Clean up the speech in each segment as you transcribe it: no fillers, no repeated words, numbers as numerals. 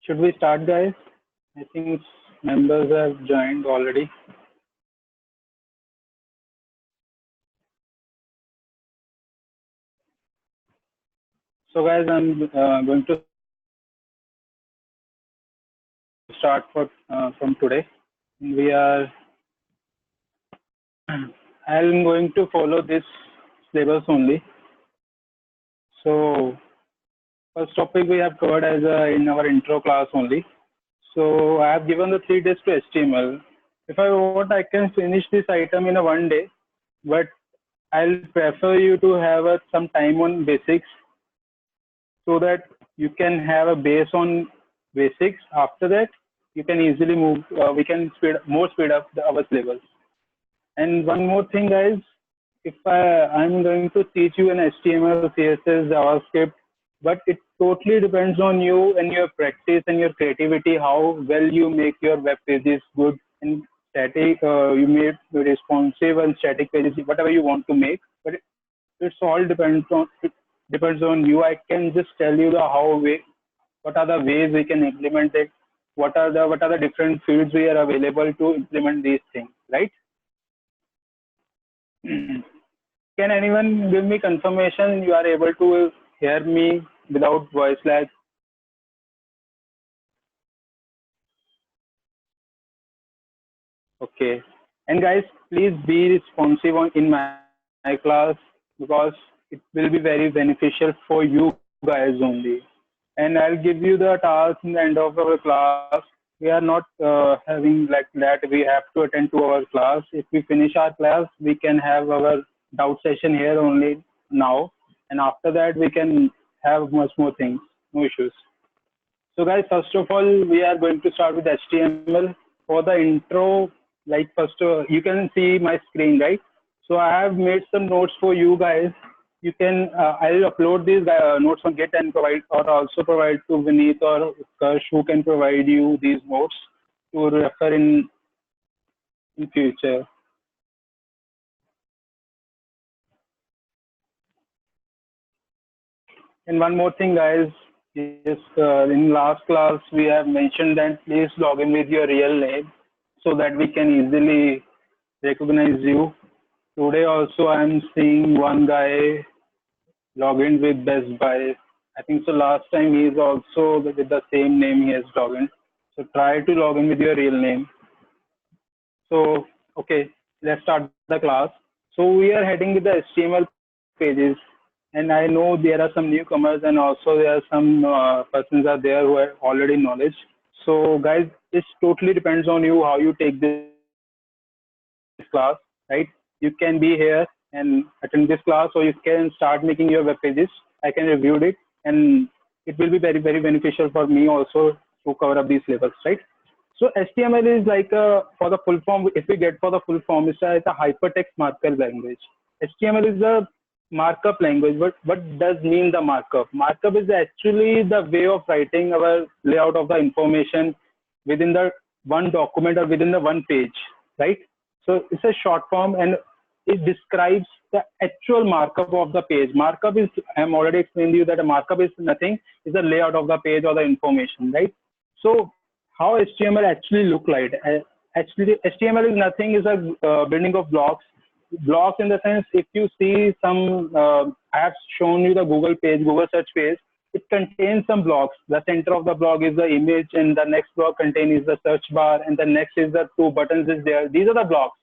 Should we start, guys? I think members have joined already. So, guys, I'm going to start from today. We are. I'm going to follow this syllabus only. So, first topic we have covered as in our intro class only. So, I have given the 3 days to HTML. If I want, I can finish this item in a 1 day, but I'll prefer you to have some time on basics so that you can have a base on basics. After that, you can easily move. We can speed up our syllabus. And one more thing, guys, if I'm going to teach you an HTML, CSS, JavaScript, but it totally depends on you and your practice and your creativity, how well you make your web pages good and static, you make responsive and static pages, whatever you want to make. But it's all depends on you. I can just tell you what are the ways we can implement it, what are the different fields we are available to implement these things, right? Can anyone give me confirmation you are able to hear me without voice lag? Okay. And guys, please be responsive in my class because it will be very beneficial for you guys only. And I'll give you the task in the end of our class. We are not having like that. We have to attend to our class. If we finish our class, we can have our doubt session here only now. And after that, we can have much more things, no issues. So guys, first of all, we are going to start with HTML. For the intro, like first, you can see my screen, right? So I have made some notes for you guys. You can, I'll upload these notes on Git and also provide to Vineet or Utkarsh, who can provide you these notes to refer in future. And one more thing, guys, is in last class we have mentioned that please log in with your real name so that we can easily recognize you. Today also I'm seeing one guy log in with Best Buy. I think so last time he is also with the same name he has logged in. So try to log in with your real name. So, okay, let's start the class. So we are heading with the HTML pages. And I know there are some newcomers and also there are some persons are there who are already knowledge. So guys, this totally depends on you how you take this class, right? You can be here and attend this class, or you can start making your web pages. I can review it, and it will be very, very beneficial for me also to cover up these levels, right? So HTML is like for the full form. If we get for the full form, it's a hypertext markup language. HTML is a markup language. But what does mean the markup? Markup is actually the way of writing our layout of the information within the one document or within the one page, right? So it's a short form and it describes the actual markup of the page. Markup is, I'm already explained to you that a markup is nothing, is the layout of the page or the information, right? So how HTML actually look like? Actually, HTML is nothing, is a building of blocks. Blocks in the sense, if you see some, I have shown you the Google page, Google search page, it contains some blocks. The center of the block is the image, and the next block contains the search bar, and the next is the 2 buttons is there. These are the blocks,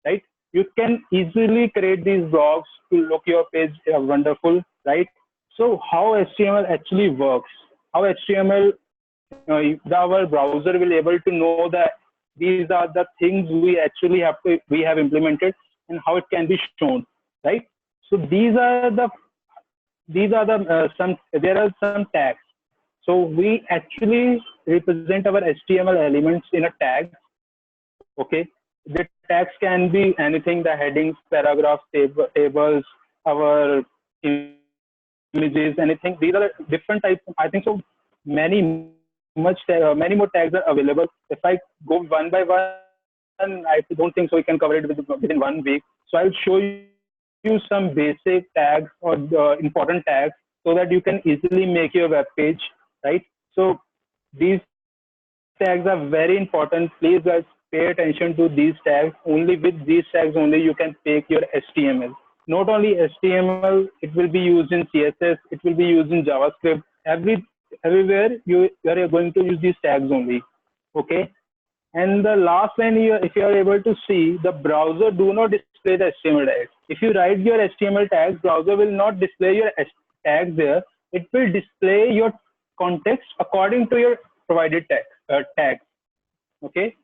right? You can easily create these blocks to look your page wonderful, right? So how HTML actually works? How HTML, our browser will able to know that these are the things we actually have implemented and how it can be shown, right? So there are some tags. So we actually represent our HTML elements in a tag. Okay, the tags can be anything: the headings, paragraphs, tables, our images, anything. These are different types. I think so. Many more tags are available. If I go one by one, I don't think so we can cover it within 1 week. So I'll show you some basic tags or important tags so that you can easily make your web page, right? So these tags are very important. Please guys pay attention to these tags. Only with these tags only you can make your HTML. Not only HTML, it will be used in CSS, it will be used in JavaScript. Everywhere you are going to use these tags only. Okay. And the last line here, if you are able to see, the browser do not display the HTML tags. If you write your HTML tags, browser will not display your tags there. It will display your context according to your provided tags. Okay.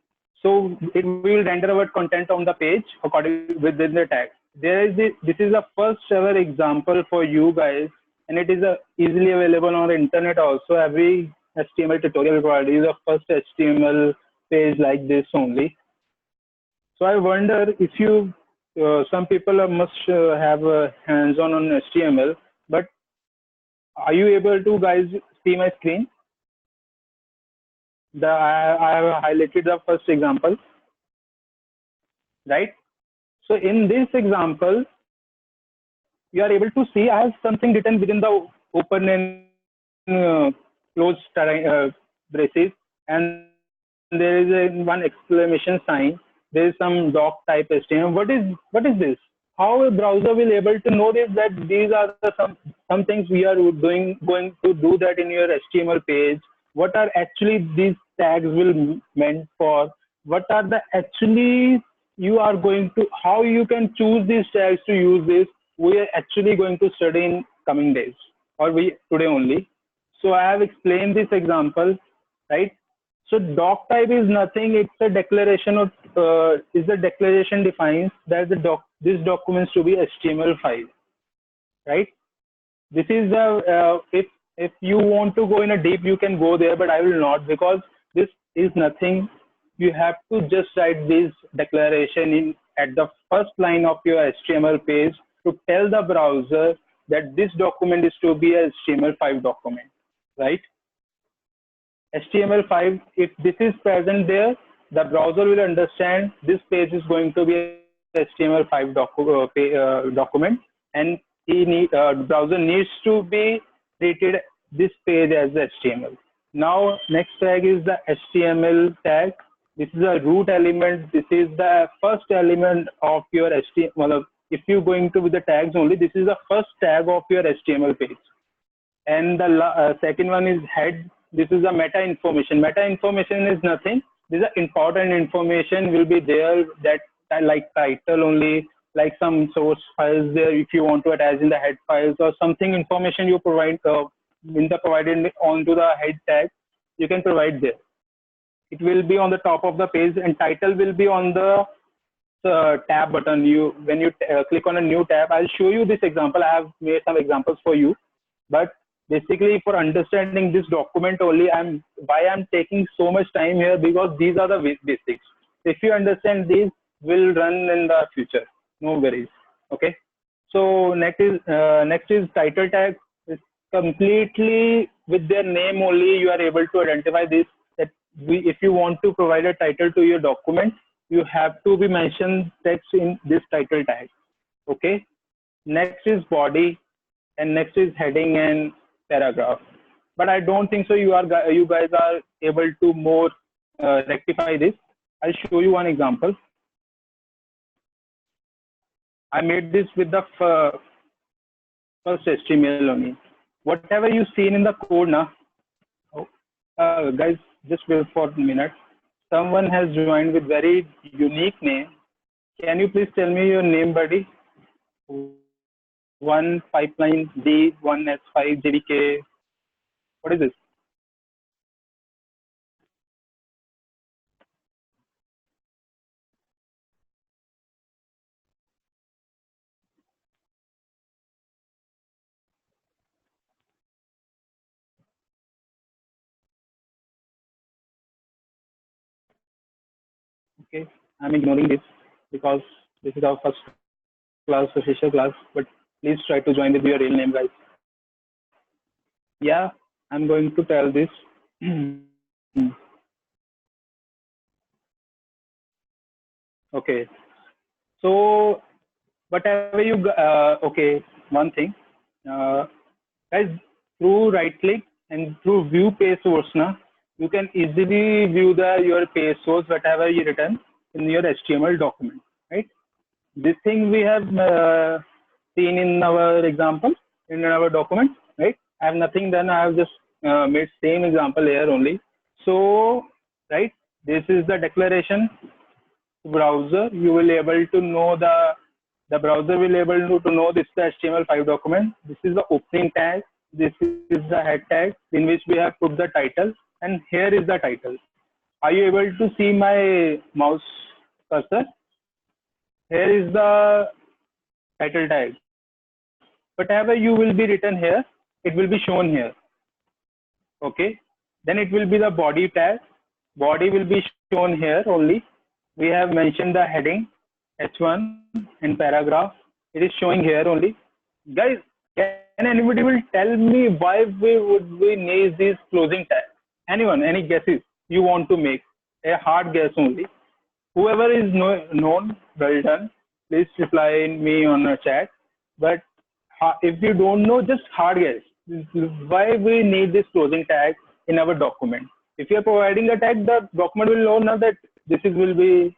So it will render our content on the page according within the tag. This is the first ever example for you guys, and it is easily available on the internet also. Every HTML tutorial provided is a first HTML page like this only. So I wonder if you, some people must have hands-on on HTML, but are you able to guys see my screen? I have highlighted the first example, right? So in this example, you are able to see I have something written within the open and closed braces, and there is one exclamation sign. There is some doc type HTML. What is this? How a browser will able to know this, that these are some things we are going to do that in your HTML page? What are actually these tags will meant for? What are the actually you are going to, how you can choose these tags to use this? We are actually going to study in coming days, or we today only. So I have explained this example, right? So doc type is nothing. It's a declaration of is the declaration defines that this documents to be HTML file, right? This is the if you want to go in a deep, you can go there, but I will not, because this is nothing. You have to just write this declaration in at the first line of your HTML page to tell the browser that this document is to be a HTML5 document, right? HTML5, if this is present there, the browser will understand this page is going to be a HTML5 document, and browser needs to be treated this page as HTML. Now, next tag is the HTML tag. This is a root element. This is the first element of your HTML. If you're going to with the tags only, this is the first tag of your HTML page. And the second one is head. This is the meta information. Meta information is nothing. This is important information will be there, that like title only, like some source files there if you want to attach in the head files, or something information you provide in the provided onto the head tag, you can provide there. It will be on the top of the page, and title will be on the tab button. When you click on a new tab, I'll show you this example. I have made some examples for you, but basically for understanding this document only, I'm taking so much time here, because these are the basics. If you understand these, will run in the future, no worries. Okay, so next is title tag. It's completely with their name only you are able to identify this, that if you want to provide a title to your document, you have to be mentioned text in this title tag. Okay, next is body, and next is heading and paragraph. But I don't think so you guys are able to more rectify this. I'll show you one example. I made this with the first HTML only. Whatever you seen in the code now, guys, just wait for a minute. Someone has joined with very unique name. Can you please tell me your name, buddy? One pipeline D, one S5 JDK. What is this? Okay, I'm ignoring this because this is our first class, official class. But please try to join with your real name, guys. Yeah, I'm going to tell this. Okay, so whatever you okay, one thing, guys, through right click and through view page source now, you can easily view your page source, whatever you written in your HTML document, right? This thing we have seen in our example, in our document, right? I have nothing done. I have just made same example here only. So, right, this is the declaration browser. You will able to know the browser will able to know this is the HTML5 document. This is the opening tag. This is the head tag in which we have put the title, and here is the title. Are you able to see my mouse cursor? Here is the title tag. Whatever you will be written here, it will be shown here. Okay. Then it will be the body tag. Body will be shown here only. We have mentioned the heading H1 in paragraph. It is showing here only. Guys, can anybody will tell me why we need this closing tag? Anyone, any guesses you want to make? A hard guess only. Whoever is known, well done. Please reply me on a chat. But if you don't know, just hard guess. Why we need this closing tag in our document? If you are providing a tag, the document will know now that this is will be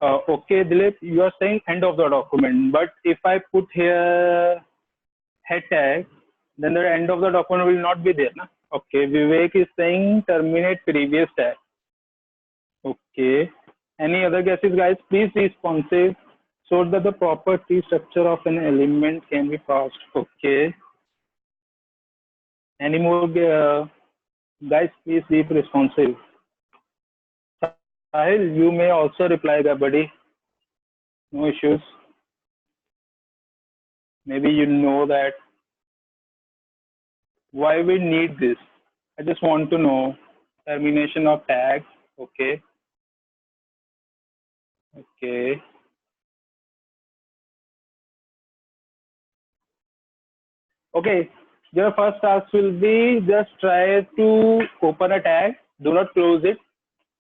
okay, Dilip. You are saying end of the document. But if I put here head tag, then the end of the document will not be there. Na? Okay, Vivek is saying terminate previous tag. Okay. Any other guesses, guys? Please be responsive so that the property structure of an element can be passed. Okay. Any more guys? Please be responsive. Sahil, you may also reply that, buddy. No issues. Maybe you know that. Why we need this? I just want to know. Termination of tags. Okay. Okay. Okay. Your first task will be just try to open a tag. Do not close it.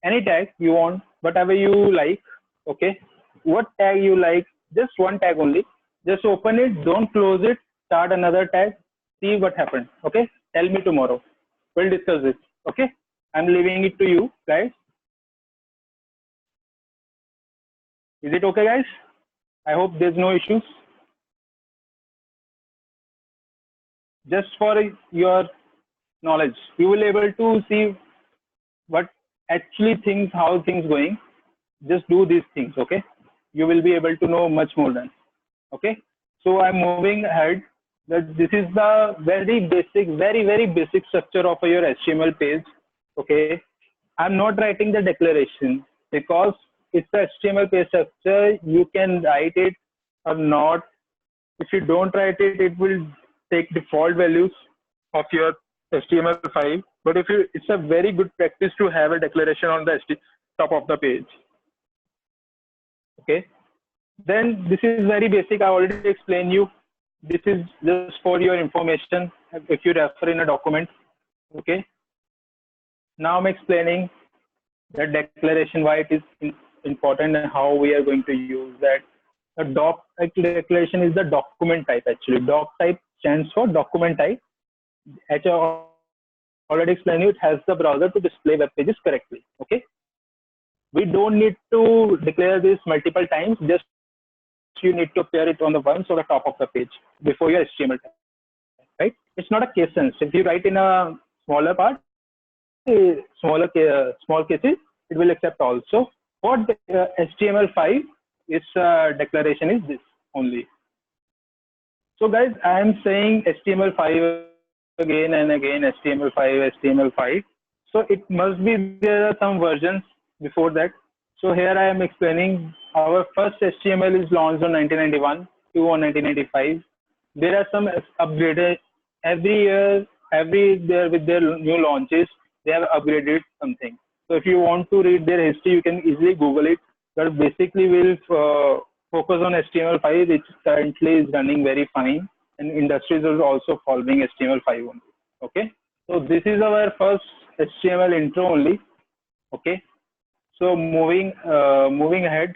Any tag you want, whatever you like. Okay. What tag you like? Just one tag only. Just open it. Don't close it. Start another tag. See what happened. Okay. Tell me tomorrow. We'll discuss this. Okay. I'm leaving it to you guys. Is it okay, guys? I hope there's no issues. Just for your knowledge, you will able to see what actually things, how things going. Just do these things, okay? You will be able to know much more than, okay? So I'm moving ahead. That this is the very basic, very basic structure of your HTML page, okay? I'm not writing the declaration because it's the HTML page structure. You can write it or not. If you don't write it, it will take default values of your HTML5. But if you, it's a very good practice to have a declaration on the top of the page. Okay. Then this is very basic. I already explained you. This is just for your information. If you refer in a document. Okay. Now I'm explaining the declaration, why it is important and how we are going to use that. The doc declaration is the document type actually. Doc type stands for document type. As I already explained you, it has the browser to display web pages correctly. Okay. We don't need to declare this multiple times. Just you need to appear it on the once or the top of the page before your HTML tag. Right? It's not a case sense. If you write in a smaller part, small cases, it will accept also. For HTML5, its declaration is this only. So guys, I am saying HTML5 again and again, HTML5, HTML5. So it must be there are some versions before that. So here I am explaining our first HTML is launched on 1991 to on 1995. There are some upgraded every year, with their new launches, they have upgraded something. So if you want to read their history, you can easily Google it. But basically, we'll focus on HTML5, which currently is running very fine, and industries are also following HTML5 only. Okay, so this is our first HTML intro only. Okay, so moving ahead.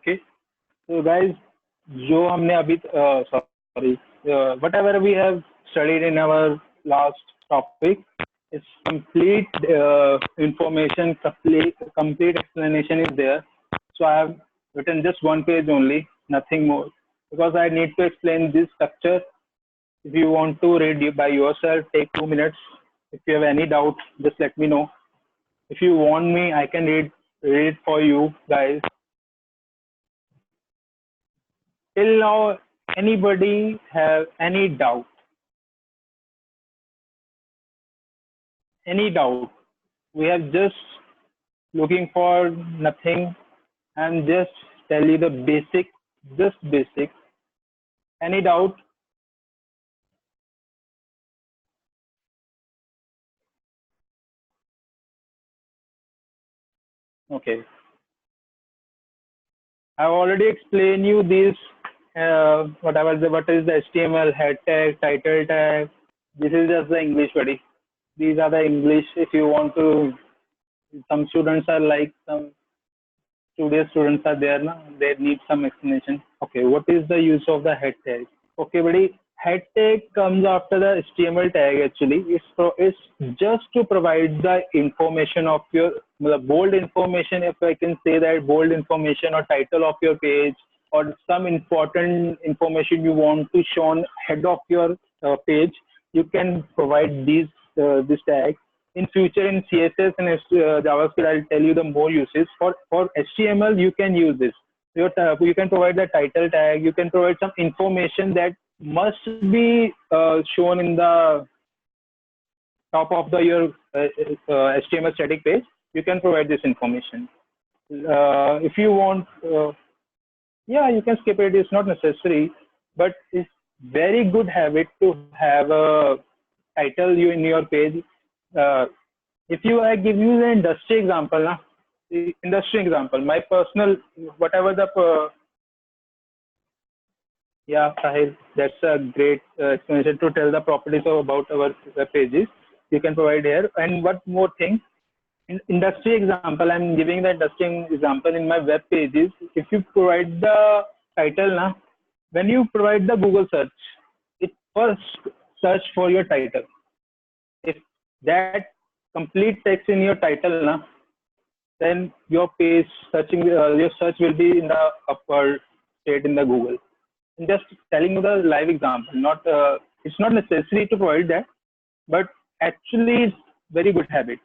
Okay. So guys, जो हमने अभी sorry, whatever we have studied in our last topic is complete information, complete explanation is there. So I have written just one page only, nothing more, because I need to explain this structure. If you want to read it by yourself, take 2 minutes. If you have any doubt, just let me know. If you want me, I can read it for you guys. Till now, anybody have any doubt? Any doubt? We have just looking for nothing and just tell you the basic, just basic. Any doubt? Okay. I've already explained you this. What is the HTML head tag, title tag? This is just the English, buddy. These are the English. If you want to, some students are like some studious students are there now. They need some explanation. Okay, what is the use of the head tag? Okay, buddy. Head tag comes after the HTML tag. Actually, it's just to provide the information of your the bold information. If I can say that bold information or title of your page or some important information you want to show on head of your page, you can provide these this tag. In future in CSS and JavaScript, I'll tell you the more uses. For HTML, you can use this. You can provide the title tag. You can provide some information that must be shown in the top of the your HTML static page. You can provide this information. If you want, yeah, you can skip it. It's not necessary, but it's very good habit to have a title you in your page. Uh, if you I give you the industry example, na, the industry example, my personal whatever the yeah, Sahil, that's a great explanation to tell the properties of about our web pages. You can provide here. And what more thing? In industry example, I'm giving the industry example in my web pages. If you provide the title, na, when you provide the Google search, it first search for your title. If that complete text in your title, na, then your page searching your search will be in the upper state in the Google. I'm just telling you the live example. Not it's not necessary to provide that, but actually it's very good habit.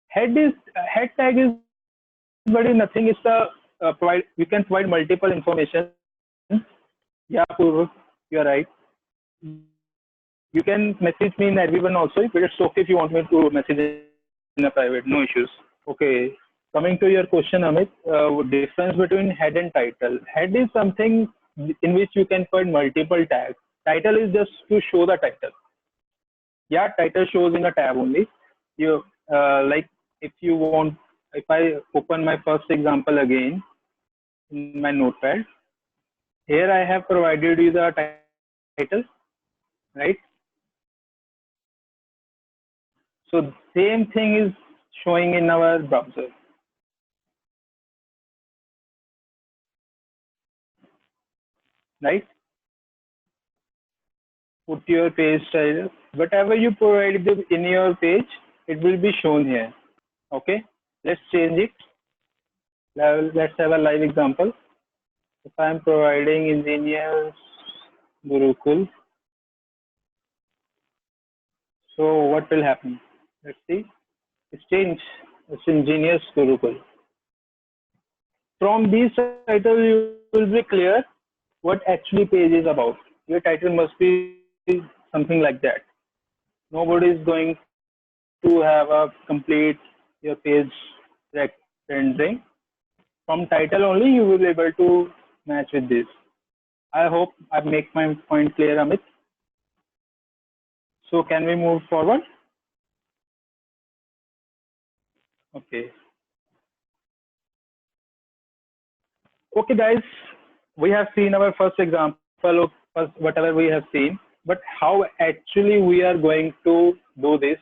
Head tag is very nothing. It's a provide. You can provide multiple information. Yeah, Purv, you're right. You can message me in everyone also, but it's okay if you want me to message in a private. No issues. Okay. Coming to your question, Amit, difference between head and title. Head is something in which you can put multiple tags. Title is just to show the title. Yeah, title shows in a tab only. You like if you want, if I open my first example again in my notepad, here I have provided you the title, right? So same thing is showing in our browser, right? Put your page style. Whatever you provide in your page, it will be shown here. Okay, let's change it. Let's have a live example. If I'm providing engineers Gurukul, so what will happen? Let's see. It's changed. It's engineers Gurukul. From these titles, you will be clear what actually page is about. Your title must be something like that. Nobody is going to have a complete your page rendering. From title only, you will be able to match with this. I hope I make my point clear, Amit. So can we move forward? Okay. Okay, guys. We have seen our first example of whatever we have seen, but how actually we are going to do this?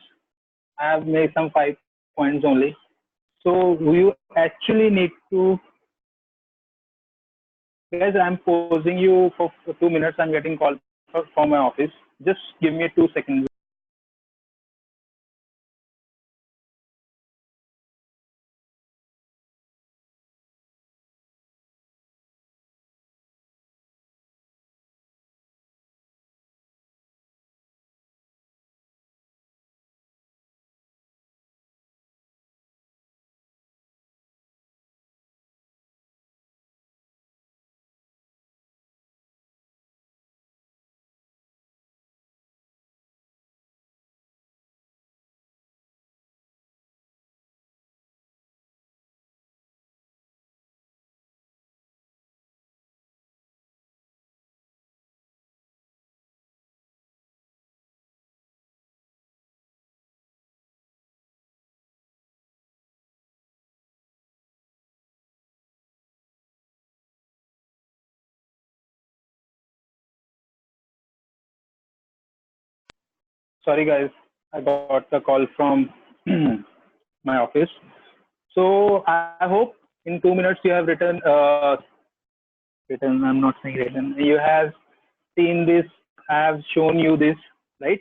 I have made some 5 points only. So you actually need to, guys, I'm pausing you for 2 minutes. I'm getting call from my office. Just give me 2 seconds. Sorry, guys, I got the call from my office. So I hope in 2 minutes you have written. I'm not saying written. You have seen this. I have shown you this, right?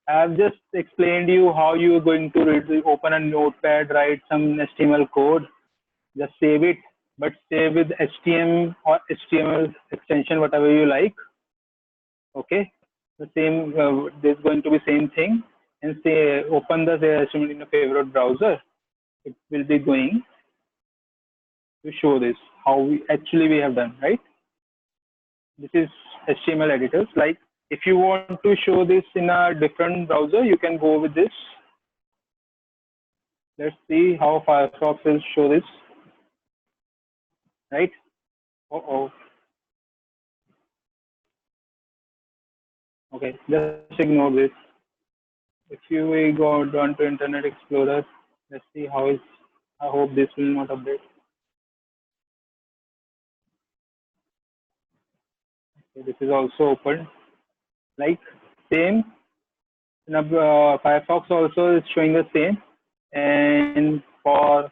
I have just explained you how you are going to open a notepad, write some HTML code, just save it, but save with HTML or HTML extension, whatever you like. Okay, the same. There's going to be same thing, and say open the HTML in a favorite browser. It will be going to show this how we have done, right? This is HTML editors. Like if you want to show this in a different browser, you can go with this. Let's see how Firefox will show this, right? Oh, okay, just ignore this. If you go down to Internet Explorer, let's see how is. I hope this will not update. Okay, this is also open. Like same. Firefox also is showing the same, and for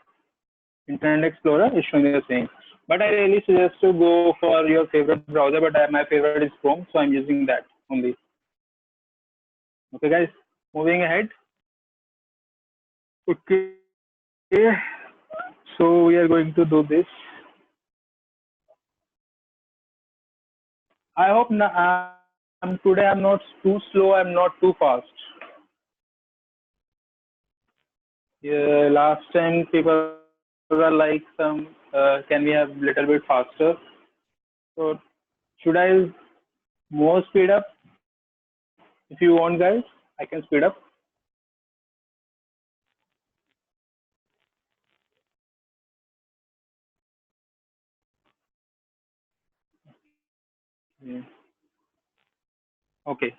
Internet Explorer is showing the same. But I really suggest to go for your favorite browser. But my favorite is Chrome, so I'm using that only. Okay, guys. Moving ahead. Okay. So we are going to do this. I hope today I'm not too slow. I'm not too fast. Yeah, last time people were like can we have little bit faster? So should I more speed up? If you want, guys, I can speed up. Yeah. Okay.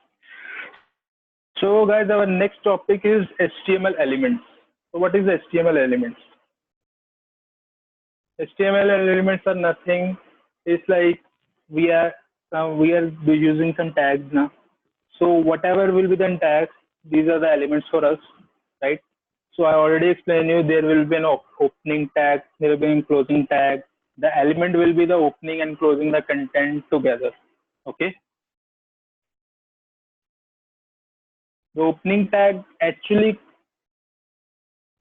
So guys, our next topic is HTML elements. So what is HTML elements? HTML elements are nothing. It's like we are we are using some tags now. So whatever will be the tags, these are the elements for us, right? So I already explained you there will be an opening tag, there will be a closing tag. The element will be the opening and closing the content together. Okay. The opening tag actually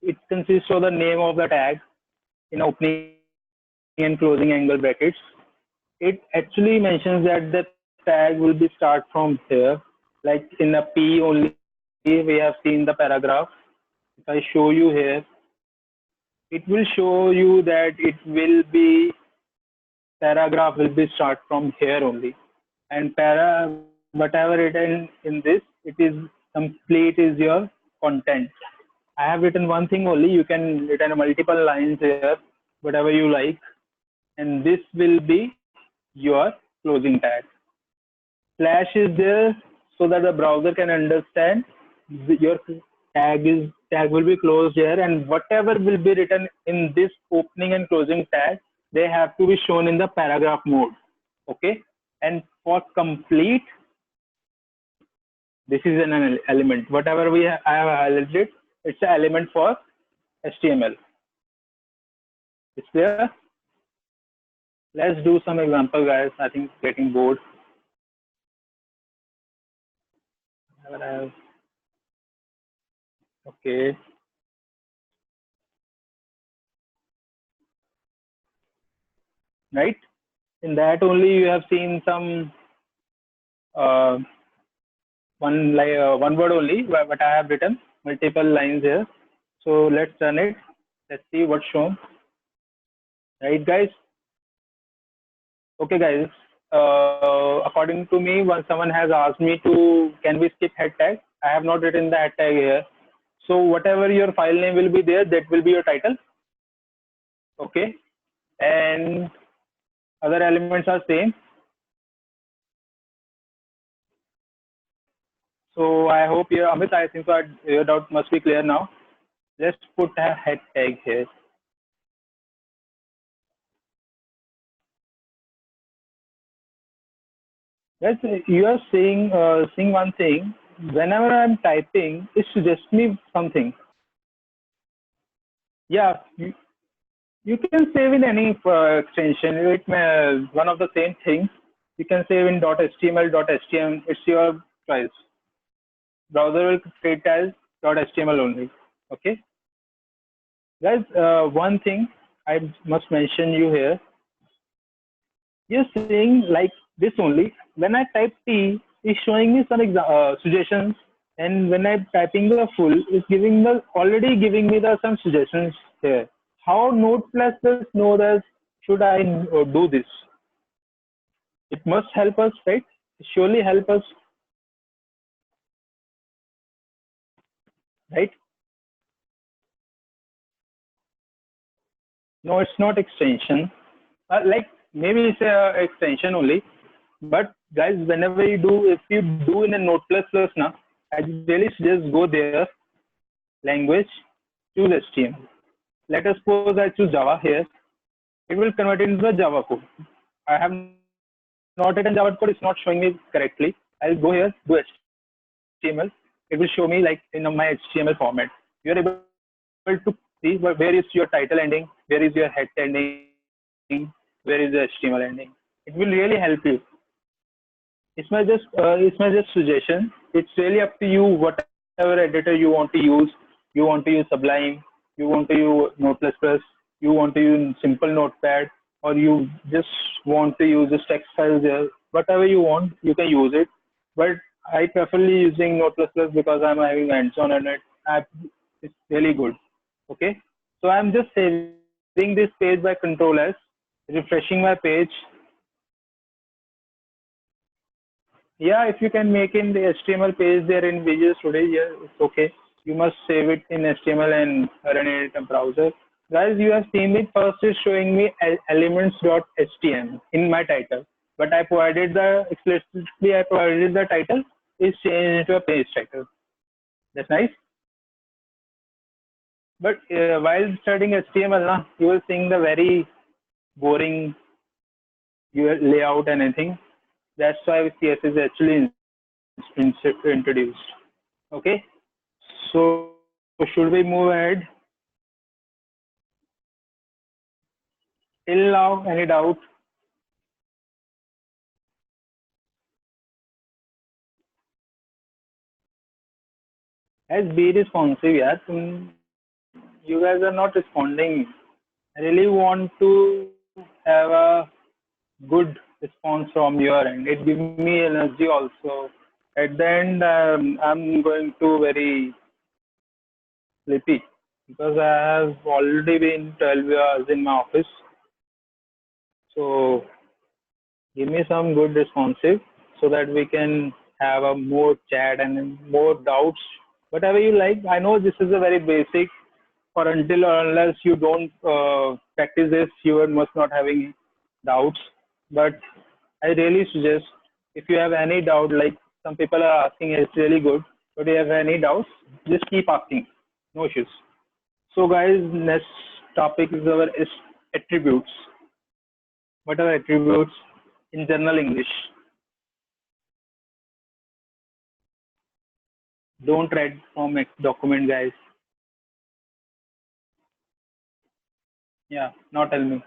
it consists of the name of the tag in opening and closing angle brackets. It actually mentions that the tag will be start from here, like in a P only. We have seen the paragraph. If I show you here, it will show you that it will be paragraph will be start from here only, and whatever written in this, it is complete is your content. I have written one thing only. You can written multiple lines here, whatever you like, and this will be your closing tag. Slash is there so that the browser can understand your tag will be closed here, and whatever will be written in this opening and closing tag, they have to be shown in the paragraph mode. Okay, and for complete, this is an element. Whatever I have highlighted, it's an element for HTML. It's there. Let's do some example, guys. I think getting bored. Okay, right. In that only you have seen some uh, one word only, but I have written multiple lines here. So let's run it. Let's see what's shown. Right, guys. Okay, guys. According to me, when someone has asked me to, can we skip head tag? I have not written the head tag here. So whatever your file name will be there, that will be your title. Okay, and other elements are same. So I hope you, Amit, I think so your doubt must be clear now. Let's put a head tag here. Yes, you are saying one thing. Whenever I'm typing, it suggests me something. Yeah, you can save in any extension. It may one of the same things. You can save in .html, .htm. It's your choice. Browser will treat as .html only. Okay, guys. One thing I must mention you here. You're saying like this only. When I type T, it's showing me some suggestions, and when I'm typing the full, it's giving the already giving me the some suggestions here. How Node++ know that should I do this? It must help us, right? Surely help us, right? No, it's not extension. Like maybe it's a extension only. But guys, whenever you do, if you do in a Node++ now, I really suggest go there, language, choose HTML. Let us suppose I choose Java here. It will convert into the Java code. I have not written Java code, it's not showing me correctly. I'll go here, do HTML. It will show me like in my HTML format. You're able to see where is your title ending, where is your head ending, where is the HTML ending. It will really help you. It's my just suggestion. It's really up to you. Whatever editor you want to use, you want to use Sublime, you want to use Node++, you want to use simple Notepad, or you just want to use just text files there. Whatever you want, you can use it. But I preferably using Node++ because I'm having hands-on on it. It's really good. Okay, so I'm just saving this page by Control S, refreshing my page. Yeah, if you can make in the HTML page there in Visual Studio, yeah, it's okay. You must save it in HTML and run it in a browser. Guys, you have seen it first is showing me elements.html in my title, but I provided the explicitly I provided the title is changed into a page title. That's nice. But while studying HTML, you will seeing the very boring your layout and anything. That's why CSS is actually introduced. Okay. So should we move ahead? Till now, any doubt? As be responsive, yeah. You guys are not responding. I really want to have a good response from your end. It gives me energy also. At the end, I'm going to very sleepy because I have already been 12 hours in my office. So give me some good responsive so that we can have a more chat and more doubts. Whatever you like. I know this is a very basic, or until or unless you don't practice this, you must not having doubts. But I really suggest if you have any doubt, like some people are asking, it's really good. But if you have any doubts, just keep asking. No issues. So guys, next topic is our attributes. What are attributes in general English? Don't write from a document, guys. Yeah, now tell me.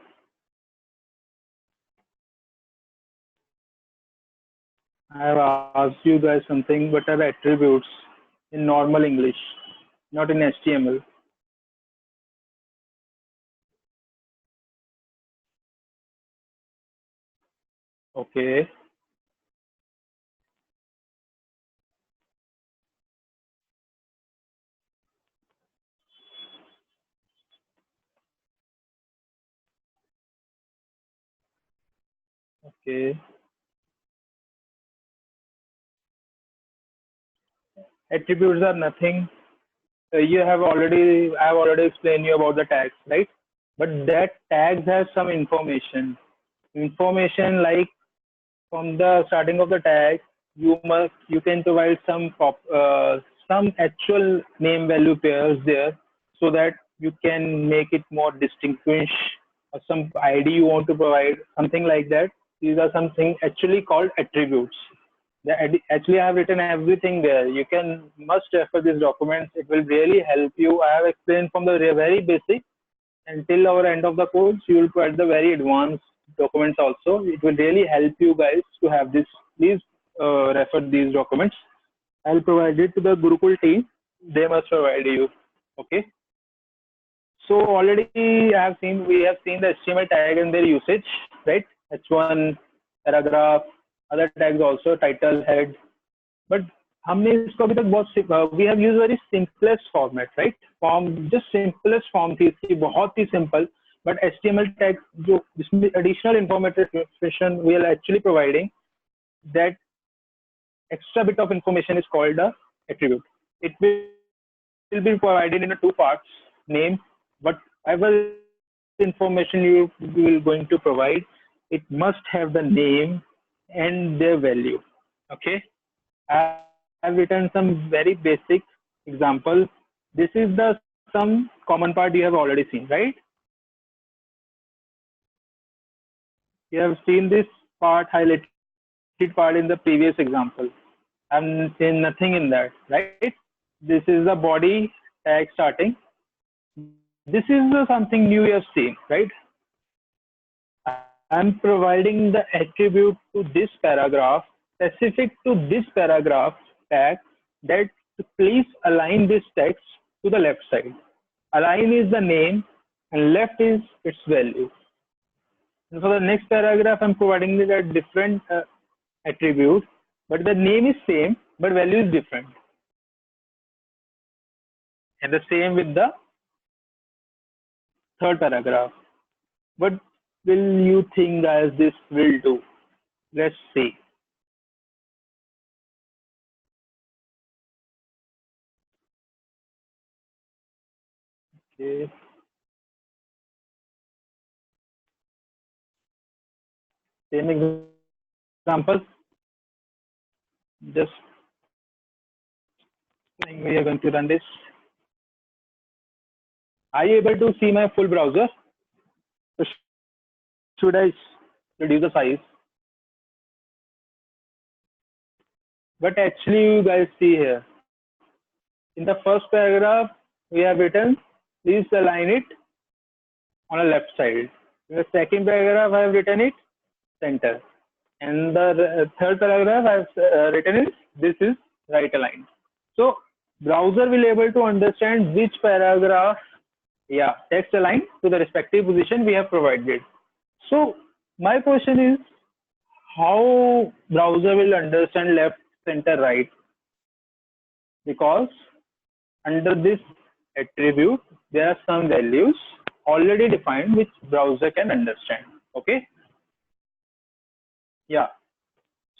I have asked you guys something. What are the attributes in normal English, not in HTML? Okay, okay. Attributes are nothing. I have already explained you about the tags, right? But that tags has some information. Information like from the starting of the tag, you can provide some actual name value pairs there, so that you can make it more distinguish, or some ID you want to provide, something like that. These are something actually called attributes. Actually, I have written everything there. You can must refer these documents. It will really help you. I have explained from the very basic until our end of the course. You will provide the very advanced documents also. It will really help you guys to have this. Please refer these documents. I'll provide it to the Gurukul team. They must provide you. Okay. So already we have seen the HTML tag and their usage, right? H1, paragraph, other tags also, title, head. But हमने इसको अभी तक we have used very simplest format, right? Form just simplest form थी इसकी, बहुत ही simple. But HTML tag जो जिसमें additional information we are actually providing, that extra bit of information is called a attribute. It will be provided in a two parts: name, whatever information you will going to provide, it must have the name and their value. Okay. I have written some very basic example. This is the some common part you have already seen, right? You have seen this part, highlighted part in the previous example. I'm saying nothing in that, right? This is the body tag starting. This is something new you have seen, right? I'm providing the attribute to this paragraph, specific to this paragraph tag, that please align this text to the left side. Align is the name and left is its value. And for the next paragraph, I'm providing the different attribute, but the name is same, but value is different. And the same with the third paragraph. What will you think, guys, this will do? Let's see. Okay. Same example. Just we are going to run this. Are you able to see my full browser? Should I reduce the size? But actually, you guys see here, in the first paragraph, we have written, please align it on the left side. In the second paragraph, I have written it center. And the third paragraph, I have written it, this is right aligned. So browser will able to understand which paragraph, yeah, text aligned to the respective position we have provided. So my question is, how browser will understand left, center, right? Because under this attribute, there are some values already defined which browser can understand. Okay. Yeah.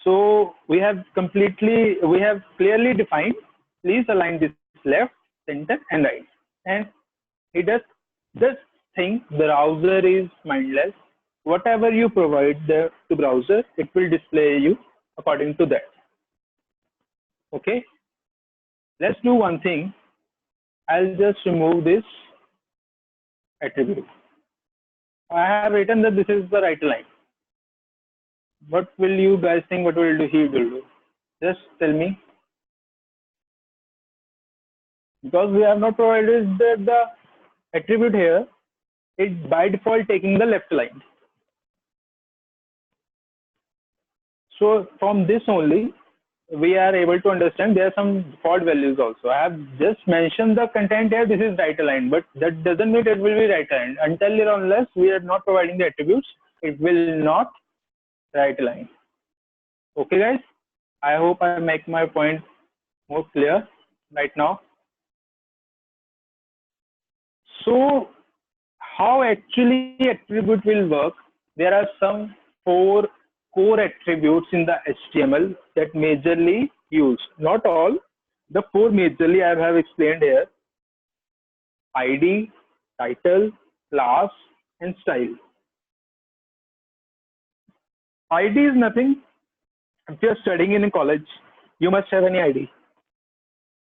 So we have clearly defined, please align this left, center, and right. And it does this thing, the browser is mindless. Whatever you provide to browser, it will display you according to that. Okay. Let's do one thing. I'll just remove this attribute. I have written that this is the right line. What will you guys think? What will he will do? Just tell me. Because we have not provided the attribute here, it by default taking the left line. So from this only, we are able to understand there are some default values also. I have just mentioned the content here, this is right aligned, but that doesn't mean it will be right aligned. Until or unless we are not providing the attributes, it will not right align. Okay guys, I hope I make my point more clear right now. So how actually attribute will work? There are some 4 core attributes in the HTML that majorly use. Not all, the 4 majorly I have explained here: ID, title, class, and style. ID is nothing. If you're studying in a college, you must have any ID,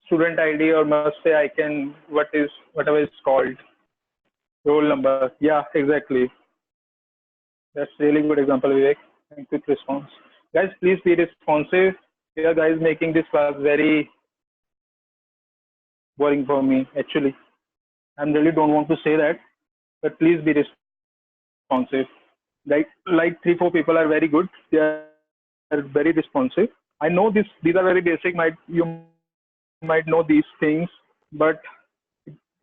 student ID, or must say I can whatever is called roll number. Yeah, exactly. That's really good example, Vivek, and quick response. Guys, please be responsive. You guys making this class very boring for me. Actually, I really don't want to say that, but please be responsive. Like 3-4 people are very good. They are very responsive. I know these are very basic. You might know these things, but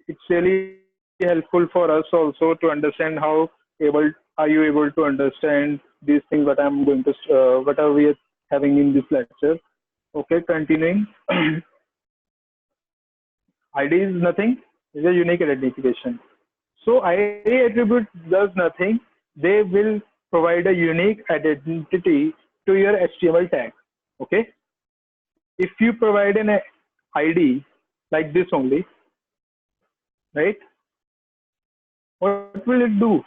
it's really helpful for us also to understand how able are you able to understand these things what I'm going to what are we having in this lecture. Okay, continuing. ID is nothing, it's a unique identification. So ID attribute does nothing. They will provide a unique identity to your HTML tag. Okay, if you provide an ID like this only, right, what will it do?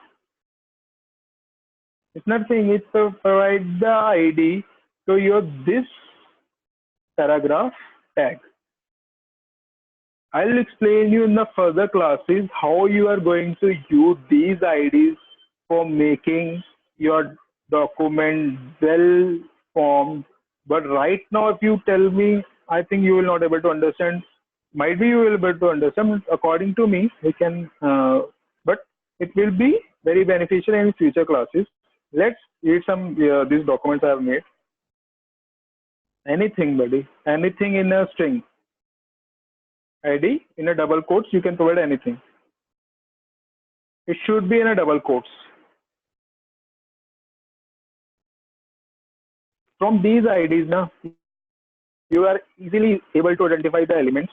It's nothing. It provide the ID to your this paragraph tag. I'll explain you in the further classes how you are going to use these IDs for making your document well formed. But right now, if you tell me, I think you will not able to understand. Might be you will be able to understand. According to me, we can, but it will be very beneficial in future classes. Let's read some these documents I have made. Anything, buddy. Anything in a string. ID in a double quotes, you can provide anything. It should be in a double quotes. From these IDs, now you are easily able to identify the elements.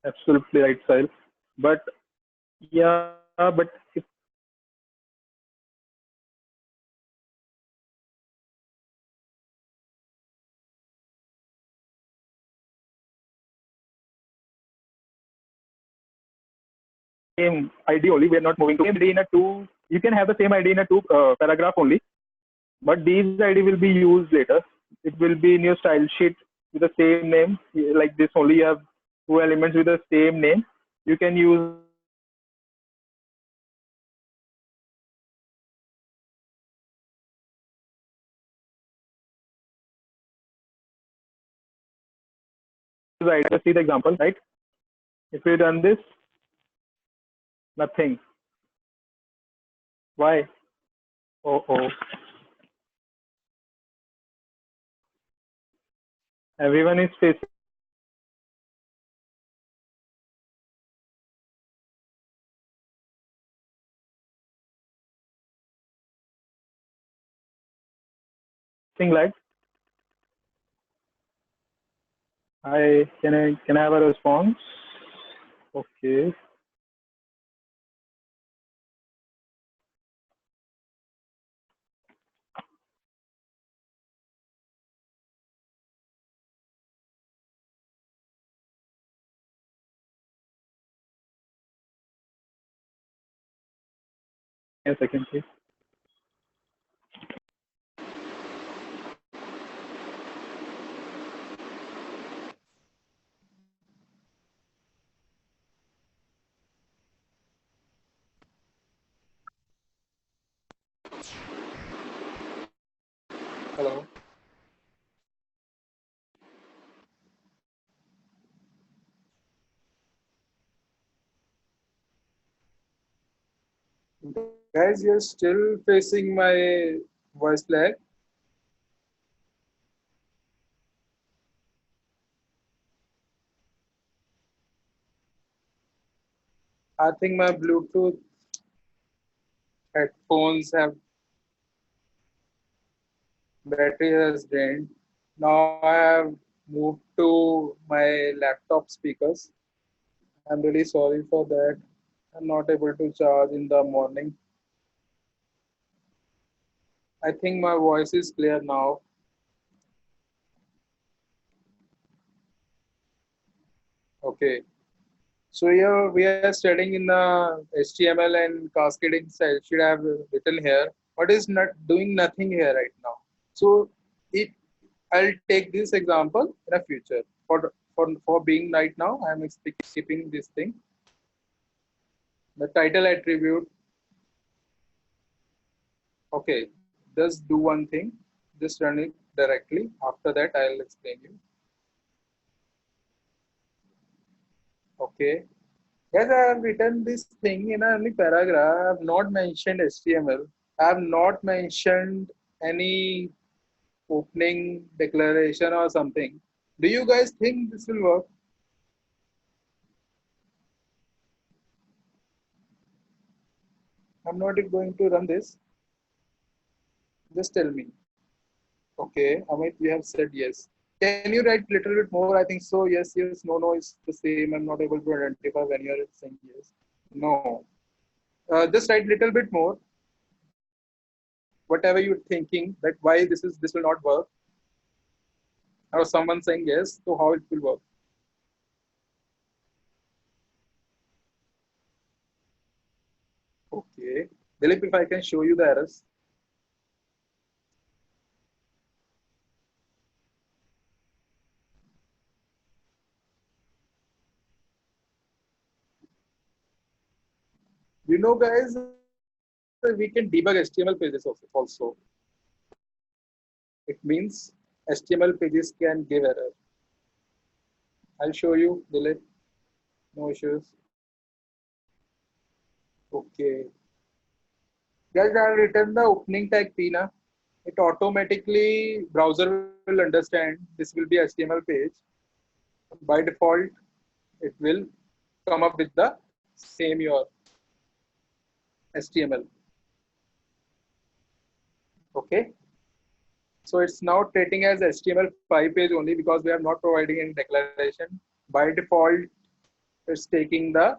Absolutely right, Sahil. But yeah, but if same ID only, we are not moving to ID in a two. You can have the same ID in a two paragraph only, but these ID will be used later. It will be in your style sheet with the same name, like this only. You have 2 elements with the same name. You can use ID. See the example, right? If we run this, nothing. Why? Oh, oh. Everyone is facing like I have a response? Okay. A second, please. Hello. Guys, you're still facing my voice lag. I think my Bluetooth headphones have battery has drained. Now I have moved to my laptop speakers. I'm really sorry for that. I'm not able to charge in the morning. I think my voice is clear now. Okay. So here we are studying in the HTML and cascading style. Should have written here. What is not doing nothing here right now. So it I'll take this example in the future. For being right now, I am skipping this thing. The title attribute. Okay, just do one thing. Just run it directly. After that, I'll explain you. Okay. Yes, I have written this thing in a only paragraph. I have not mentioned HTML. I have not mentioned any opening declaration or something. Do you guys think this will work? I'm not going to run this. Just tell me. Okay, Amit, you have said yes. Can you write a little bit more? I think so. Yes, yes. No, no. It's the same. I'm not able to identify when you're saying yes. No. Just write little bit more. Whatever you're thinking that why this will not work, or someone saying yes, so how it will work. Okay. Dilip, if I can show you the errors. You know, guys, we can debug HTML pages also. It means HTML pages can give error. I'll show you, Dilip. No issues. Okay. Guys, I've written the opening tag P now. It automatically browser will understand this will be HTML page. By default, it will come up with the same your HTML. Okay. So it's now treating as HTML5 page only because we are not providing any declaration. By default, it's taking the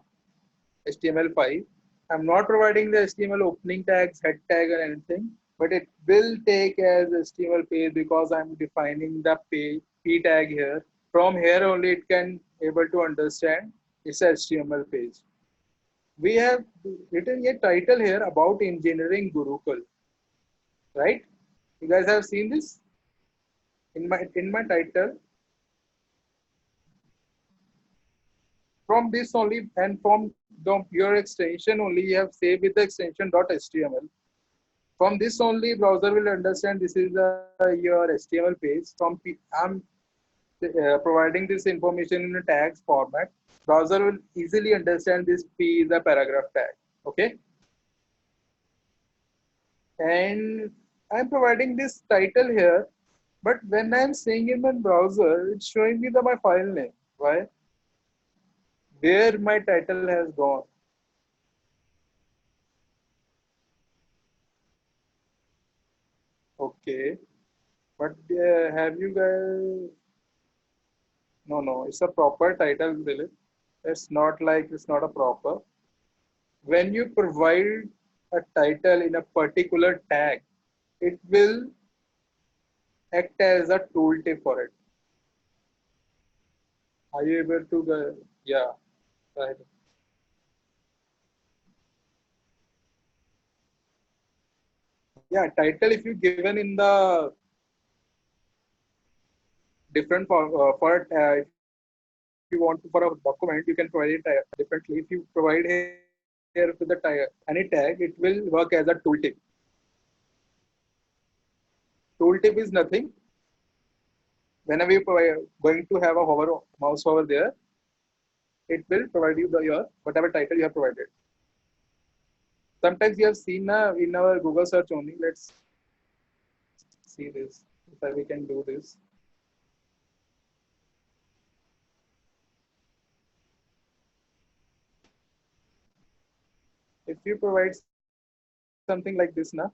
HTML5. I'm not providing the HTML opening tags, head tag, or anything, but it will take as HTML page because I'm defining the page p tag here. From here only it can able to understand it's a HTML page. We have written a title here about engineering Gurukul, right? You guys have seen this in my title. From this only and from your extension only you have saved with the extension .html. From this only browser will understand this is your HTML page. I'm providing this information in a tags format. Browser will easily understand this P is a paragraph tag. Okay. And I'm providing this title here, but when I'm saying in my browser, it's showing me my file name. Why? Where my title has gone. Okay. But have you guys? No, no, it's a proper title, Dilip. It's not like it's not a proper. When you provide a title in a particular tag, it will act as a tooltip for it. Are you able to? Yeah, right. Yeah, title if you given in the different if you want for a document, you can provide it differently. If you provide here with the any tag, it will work as a tooltip. Tooltip is nothing. Whenever you going to have a mouse over there, it will provide you your whatever title you have provided. Sometimes you have seen in our Google search only. Let's see this. If we can do this. If you provide something like this, na,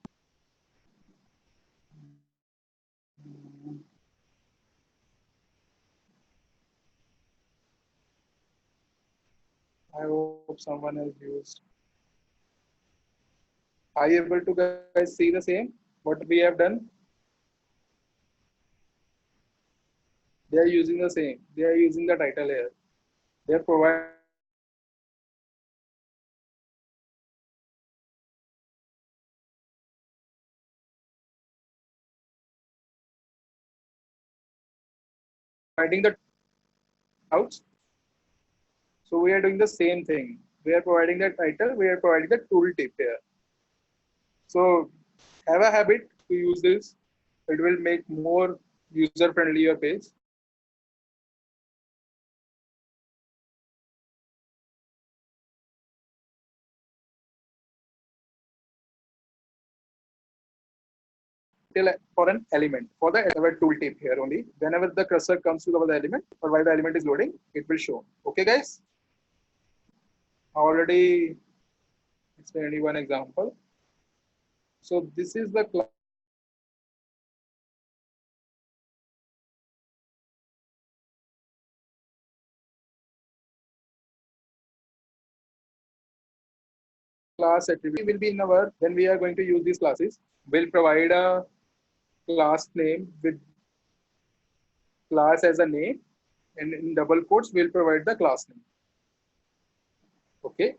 I hope someone has used. Are you able to guys see the same? What we have done? They are using the same. They are using the title here. They are providing the title here. Outs. So we are doing the same thing. We are providing the title. We are providing the tooltip here. So have a habit to use this. It will make more user friendly your page. Till for an element for the our tooltip here only. Whenever the cursor comes to the element or while the element is loading, it will show. Okay, guys. Already explained one example. So this is the class attribute. Will be in our when we are going to use these classes. We'll provide a class name with class as a name, and in double quotes we'll provide the class name. Okay.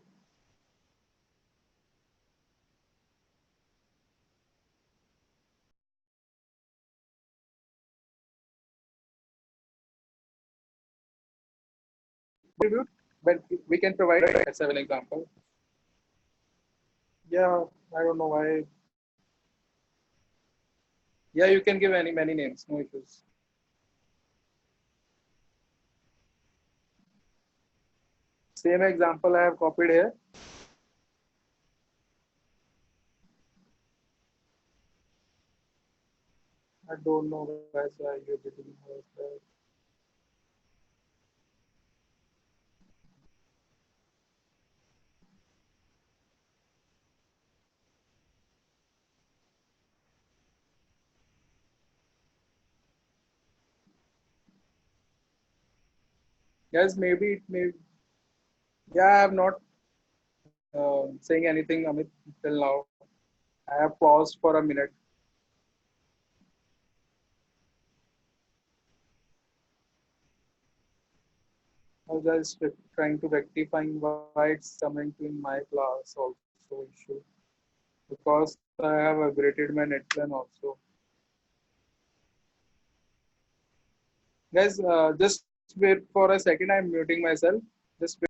Attribute, but we can provide as an example. Yeah, I don't know why. Yeah, you can give any many names, no issues. Same example I have copied here. I don't know guys why you didn't have that. Guys, maybe it may. Yeah, I have not saying anything, Amit, till now. I have paused for a minute. I was just trying to rectifying why it's coming to in my class also issue because I have upgraded my net plan also. Guys, just wait for a second. I'm muting myself. Just wait.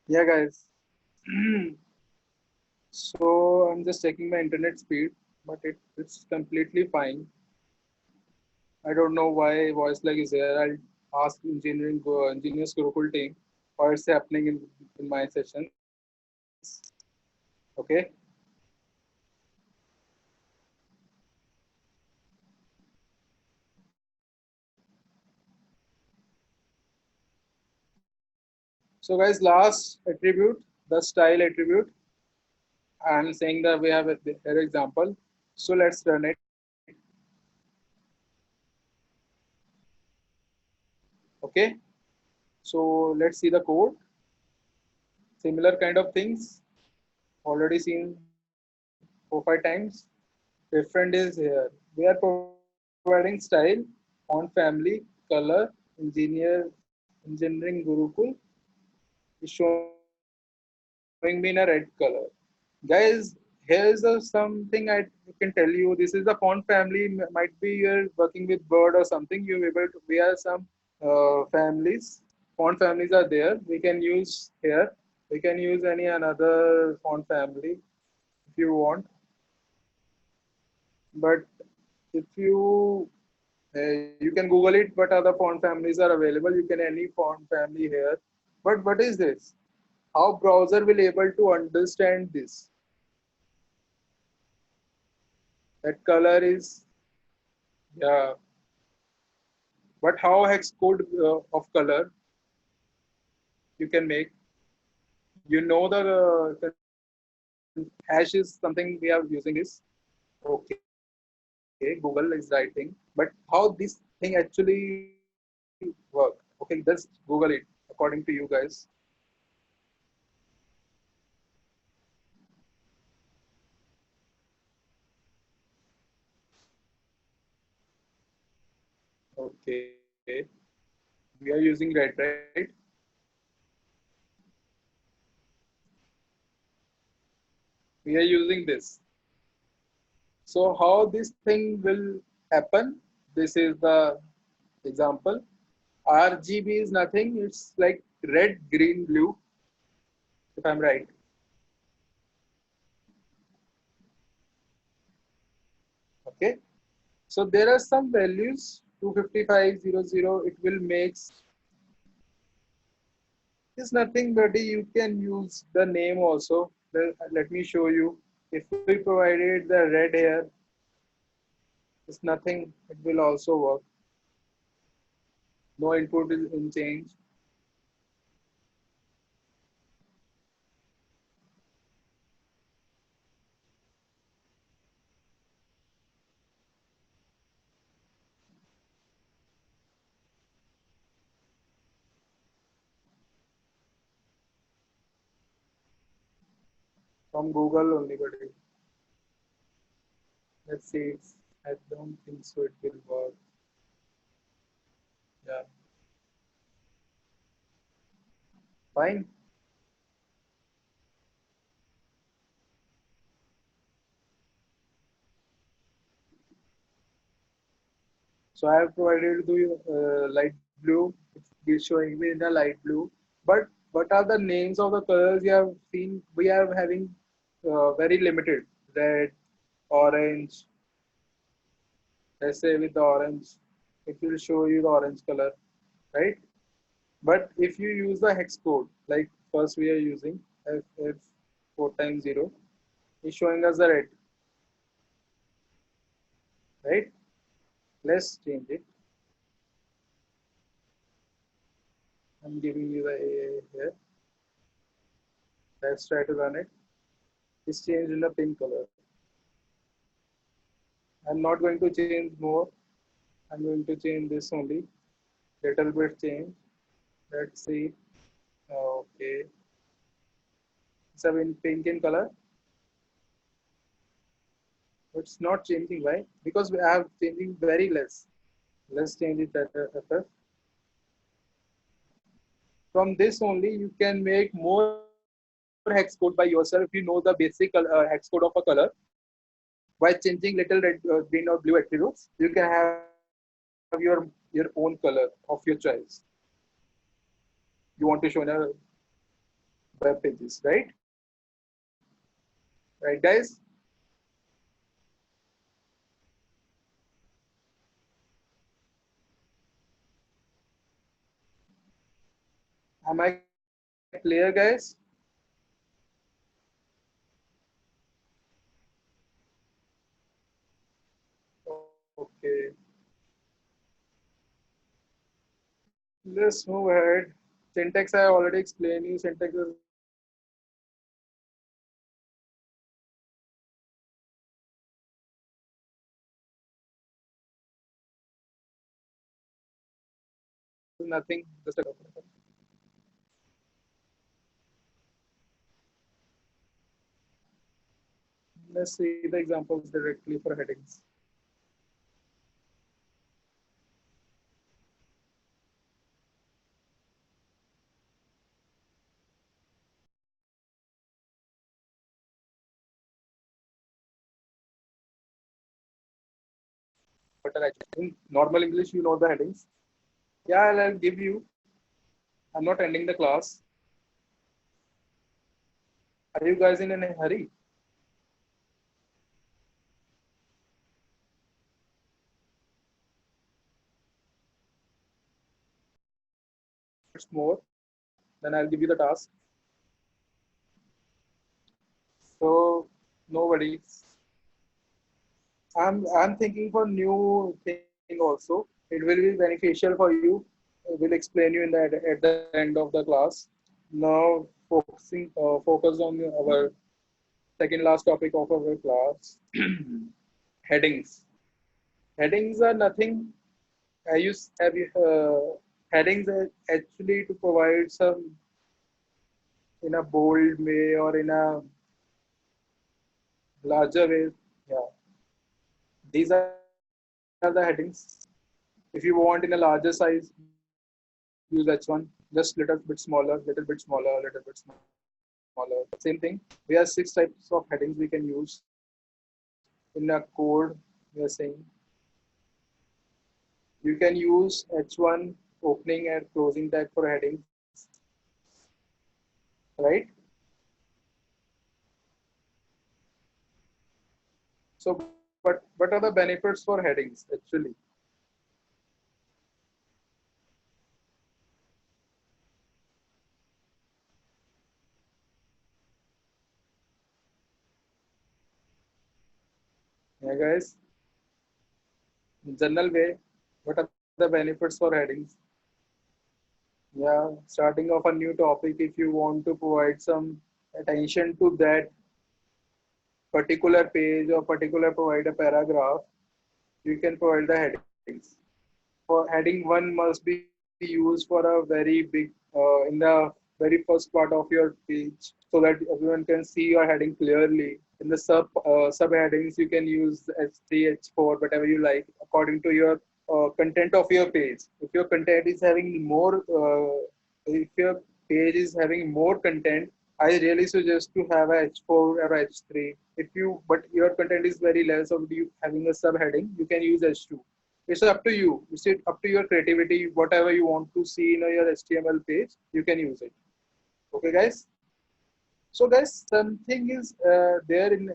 Yeah, guys. So I'm just checking my internet speed, but it's completely fine. I don't know why voice lag is here. I'll ask engineers Gurukul team why it's happening in my sessions. Okay. So guys, last attribute, the style attribute. I'm saying that we have a here example. So let's run it. Okay. So let's see the code. Similar kind of things already seen 4 5 times. Different is here. We are providing style, font family, color, engineering Gurukul is showing me in a red color. Guys, here's something I can tell you. This is the font family. Might be you're working with Bird or something. You able to. We have some families. Font families are there. We can use here. We can use any another font family if you want. But if you can Google it, what other font families are available. You can any font family here. But what is this? How browser will able to understand this? That color is, yeah. But how hex code of color you can make? You know the hash is something we are using this. Okay, Google is writing. But how this thing actually work? Okay, just Google it according to you guys. Okay, we are using red, right? We are using this. So how this thing will happen? This is the example. RGB is nothing. It's like red, green, blue. If I'm right. Okay. So there are some values 25500. It will makes is nothing, but you can use the name also. Let me show you. If we provided the red here, it's nothing. It will also work. No input is in change. From Google only, buddy. Let's see. I don't think so. It will work. Yeah, fine. So I have provided the light blue. It's showing me in the light blue. But what are the names of the colors you have seen? We are having very limited red, orange. Let's say with the orange, it will show you the orange color, right? But if you use the hex code, like first we are using F 4 times 0, it's showing us the red, right? Let's change it. I'm giving you the A here. Let's try to run it. It's changed in the pink color. I'm not going to change more. I'm going to change this only. Little bit change. Let's see. Okay. It's a pink in color. It's not changing, right? Because we have changing very less. Let's change it at FF. From this only, you can make more hex code by yourself if you know the basic hex code of a color. By changing little red, green or blue attributes, you can have your own color of your choice. You want to show in a web pages, right? Right, guys? Am I clear, guys? Okay. Let's move ahead. Syntax I already explained you. Syntax is nothing. Just a Let's see the examples directly for headings. What are in normal English, you know the headings. Yeah, I'll give you. I'm not ending the class. Are you guys in a hurry? It's more. Then I'll give you the task. So no worries. I'm thinking for new thing also. It will be beneficial for you. We'll explain you in the at the end of the class. Now focus on our second last topic of our class. Headings. Headings are nothing. I use have you, headings are actually to provide some in a bold way or in a larger way. Yeah, these are the headings. If you want in a larger size, use H1. Just little bit smaller, little bit smaller, little bit smaller. Same thing. We have 6 types of headings we can use in a code. We are saying you can use H1 opening and closing tag for headings, right? So, but what are the benefits for headings actually? Yeah, guys. In general way, what are the benefits for headings? Yeah, starting off a new topic. If you want to provide some attention to that particular page or particular provide a paragraph, you can provide the headings. For heading one must be used for a very big in the very first part of your page so that everyone can see your heading clearly. In the subheadings you can use H3, H4, whatever you like according to your content of your page. If your content is having more if your page is having more content, I really suggest to have a H4 or H3. If you but your content is very less of you having a subheading, you can use H2. It's up to you. It's up to your creativity. Whatever you want to see in your HTML page, you can use it. Okay, guys. So, guys, something is there in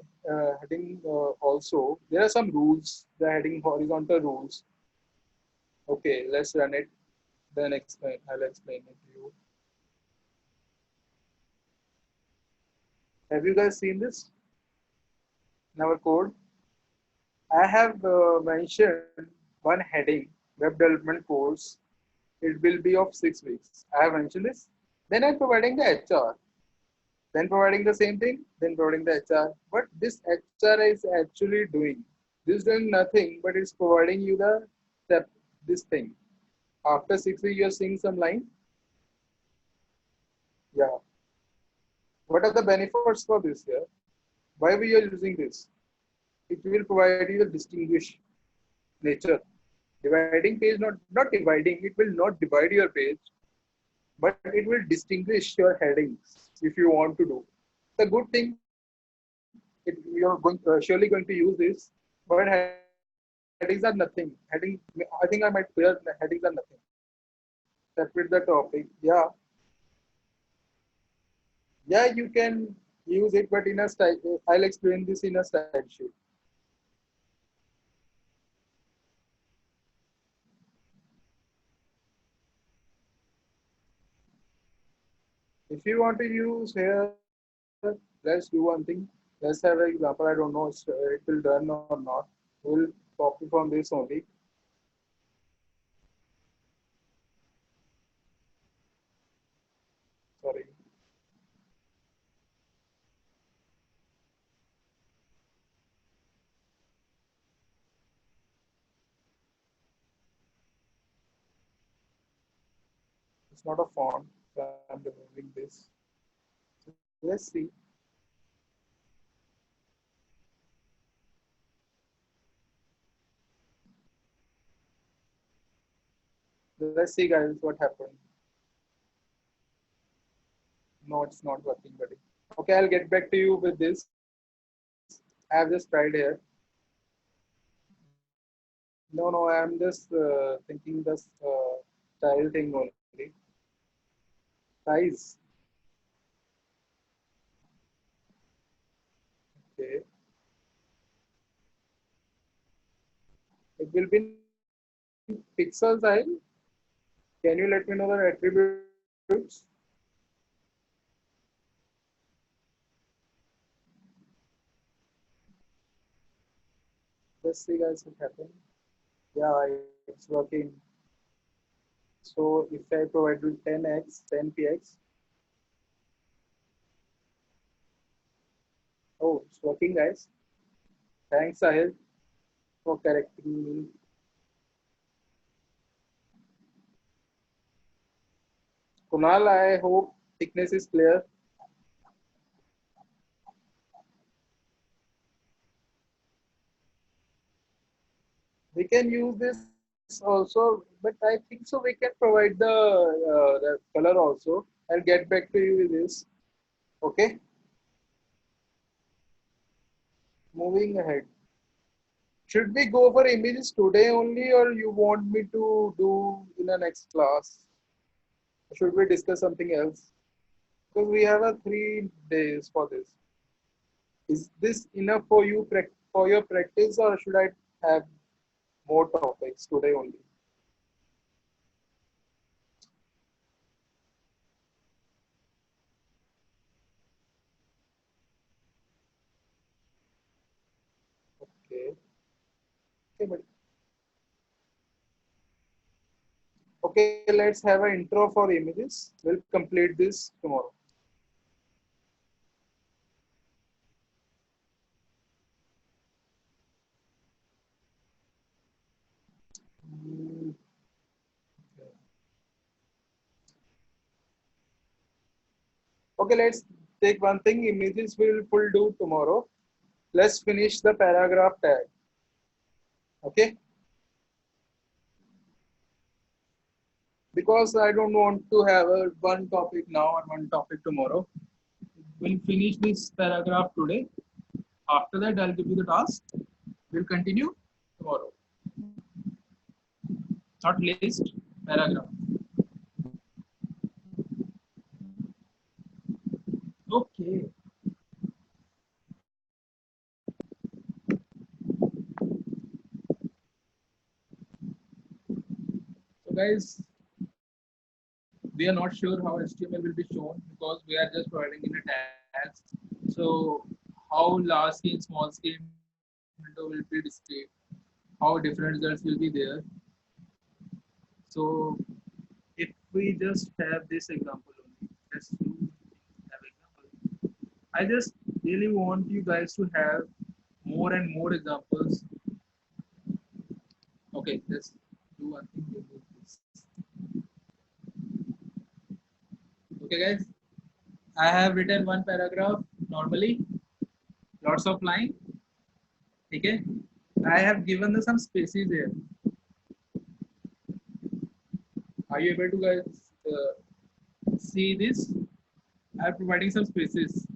heading also. There are some rules. The heading horizontal rules. Okay, let's run it. Then explain. I'll explain it to you. Have you guys seen this in our code? I have mentioned one heading, web development course. It will be of 6 weeks. I have mentioned this. Then I'm providing the HR. Then providing the same thing. Then providing the HR. What this HR is actually doing? This is doing nothing, but it's providing you the step, this thing. After 6 weeks, you're seeing some line. Yeah. What are the benefits for this here? Why we are using this? It will provide you the distinguish nature. Dividing page, not dividing, it will not divide your page, but it will distinguish your headings if you want to do. The good thing, you're going surely going to use this, but headings are nothing. Heading, I think I might clear headings are nothing. Separate the topic. Yeah, yeah, you can use it, but in a style. I'll explain this in a style sheet. If you want to use here, let's do one thing. Let's have an example. I don't know it will run or not. We'll copy from this only. Sorry. It's not a font. So I'm removing this. Let's see. Let's see, guys, what happened. No, it's not working, buddy. Okay, I'll get back to you with this. I have just tried here. No, no, I'm just thinking this style thing only. Size. Okay. It will be in pixel size. Can you let me know the attributes? Let's see, guys, what happened. Yeah, it's working. So if I provide with 10x, 10px, oh, it's working, guys. Thanks, Sahil, for correcting me. Kunal, I hope thickness is clear. We can use this also, but I think so we can provide the color also. I'll get back to you with this. Okay, moving ahead. Should we go for images today only, or you want me to do in the next class? Should we discuss something else? Because we have a 3 days for this. Is this enough for you for your practice, or should I have more topics today only? Okay. Okay, but okay, let's have an intro for images. We'll complete this tomorrow. Mm, okay, let's take one thing. Images we'll do tomorrow. Let's finish the paragraph tag. Okay, because I don't want to have a one topic now and one topic tomorrow. We'll finish this paragraph today. After that, I'll give you the task. We'll continue tomorrow. Not list, paragraph. Okay. So guys, we are not sure how HTML will be shown because we are just providing in a tags. So how large scale, small scale window will be displayed, how different results will be there. So if we just have this example only, let's have example. I just really want you guys to have more and more examples. Okay, let's do one thing. We'll do this. Okay, guys, I have written one paragraph normally, lots of line. Okay, I have given some spaces here. Are you able to guys see this? I am providing some spaces.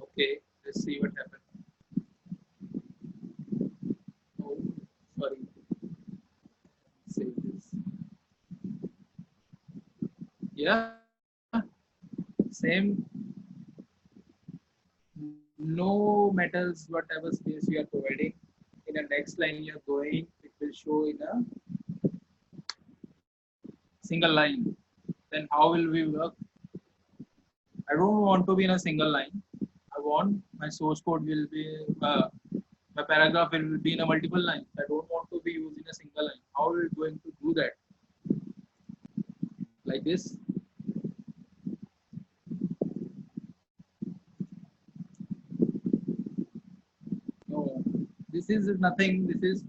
Okay, let's see what happens. Oh, sorry. Save this. Yeah, same. No matters whatever space you are providing. In the next line you are going, it will show in a single line. Then how will we work? I don't want to be in a single line. I want my source code will be my paragraph will be in a multiple line. I don't want to be used in a single line. How are we going to do that? Like this? No. This is nothing. This is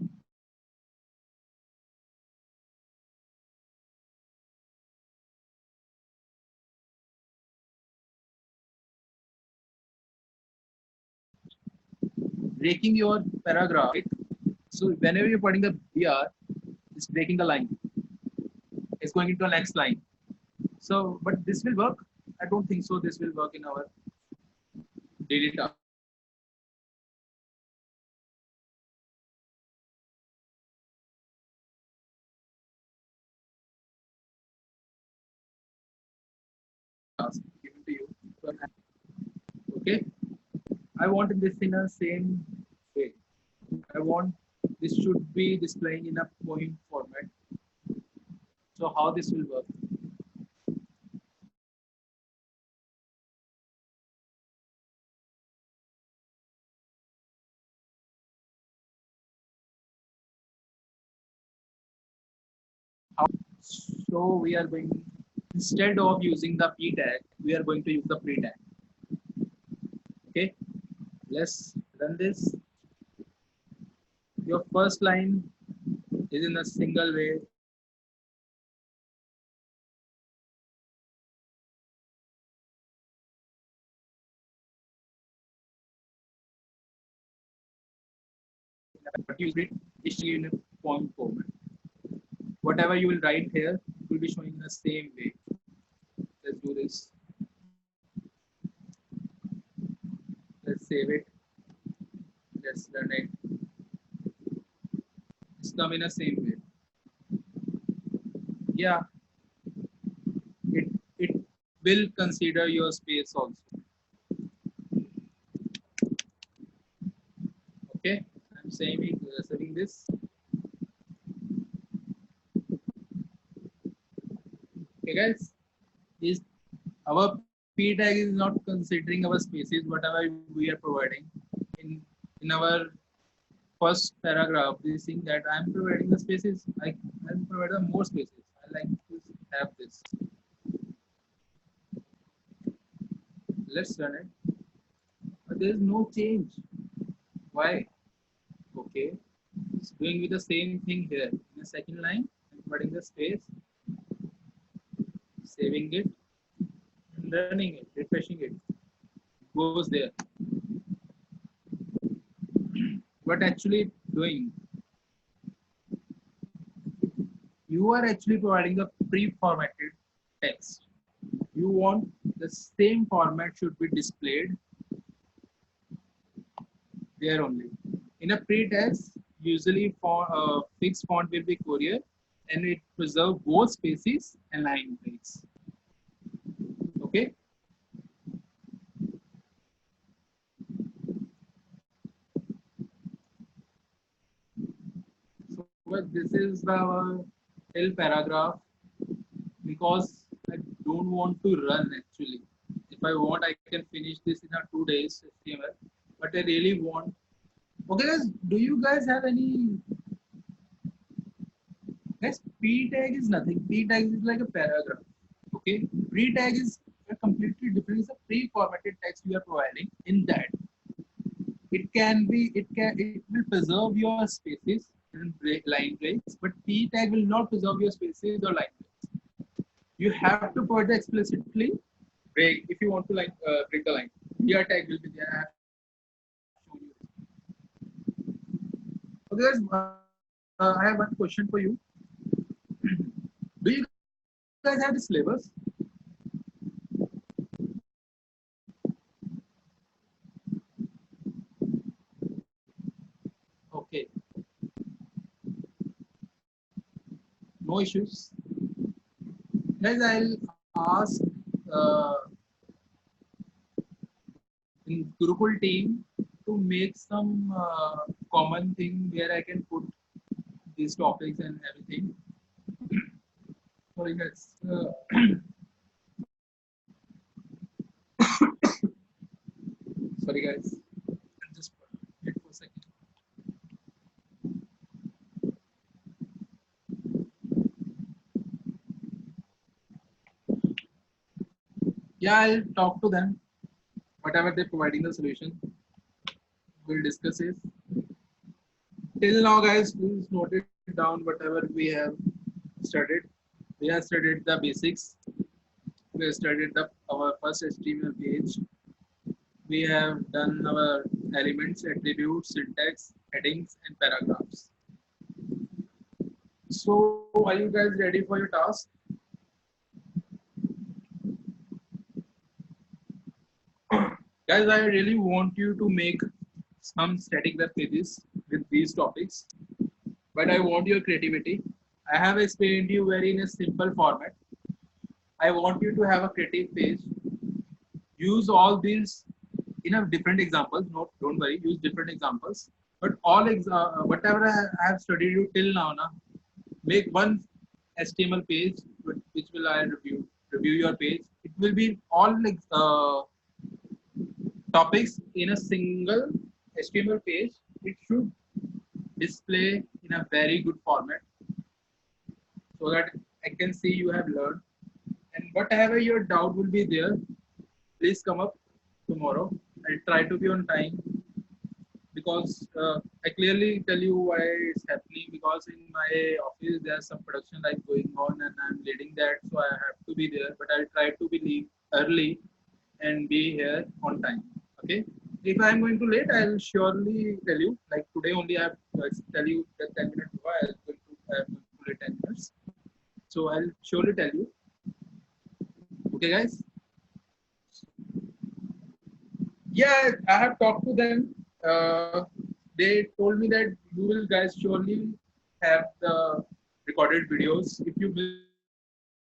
breaking your paragraph, right? So whenever you're putting the BR, it's breaking the line. It's going into the next line. So, but this will work. I don't think so. This will work in our daily task. Given to you. Okay. I want this in a same way. I want this should be displaying in a point format. So how this will work? So we are going, instead of using the p tag, we are going to use the pre tag. Okay, let's run this. Your first line is in a single way. But you read is in a point format. Whatever you will write here will be showing in the same way. Let's do this. Let's save it. Let's run it. It's come in the same way. Yeah, it will consider your space also. Okay, I'm saving this. Okay, guys, is our p tag is not considering our spaces whatever we are providing in in our first paragraph. This thing that I'm providing the spaces, I'm providing more spaces. I like to have this. Let's run it. But there is no change. Why? Okay, it's doing with the same thing here. In the second line, I'm providing the space, saving it, and running it, refreshing it. Goes there. What actually doing? You are actually providing the pre-formatted text. You want the same format should be displayed there only. In a pre-text, usually for fixed font will be Courier, and it preserve both spaces and line breaks. Okay. So this is the L paragraph because I don't want to run actually. If I want, I can finish this in a 2 days HTML. But I really want. Okay, guys, do you guys have any? Guys, p tag is nothing. P tag is like a paragraph. Okay, pre tag is a completely different. It's a pre-formatted text you are providing. In that, it will preserve your spaces and line breaks, but p tag will not preserve your spaces or line breaks. You have to put the explicitly break if you want to like break the line. Your tag will be there. I have shown you. Okay, guys, I have one question for you. Do you guys have the syllabus? Okay, no issues. Guys, I'll ask in Gurukul team to make some common thing where I can put these topics and everything. Sorry, guys. Sorry, guys. Just wait for a second. Yeah, I'll talk to them. Whatever they're providing the solution, we'll discuss it. Till now, guys, please note it down whatever we have studied. We have studied the basics. We have studied our first HTML page. We have done our elements, attributes, syntax, headings, and paragraphs. So, are you guys ready for your task? Guys, I really want you to make some static web pages with these topics, but I want your creativity. I have explained you very in a simple format. I want you to have a creative page. Use all these in a different examples. No, don't worry. Use different examples. But whatever I have studied you till now, na, make one HTML page which will I review your page. It will be all like topics in a single HTML page. It should display in a very good format so that I can see you have learned. And whatever your doubt will be there, please come up tomorrow. I'll try to be on time because I clearly tell you why it's happening because in my office there's some production like going on and I'm leading that, so I have to be there. But I'll try to be leave early and be here on time. Okay. If I'm going to late, I'll surely tell you. Like today only, I have to tell you that 10 minutes before I'm going to late 10 minutes. So I'll surely tell you. Okay, guys. Yeah, I have talked to them. They told me that you will guys surely have the recorded videos. If you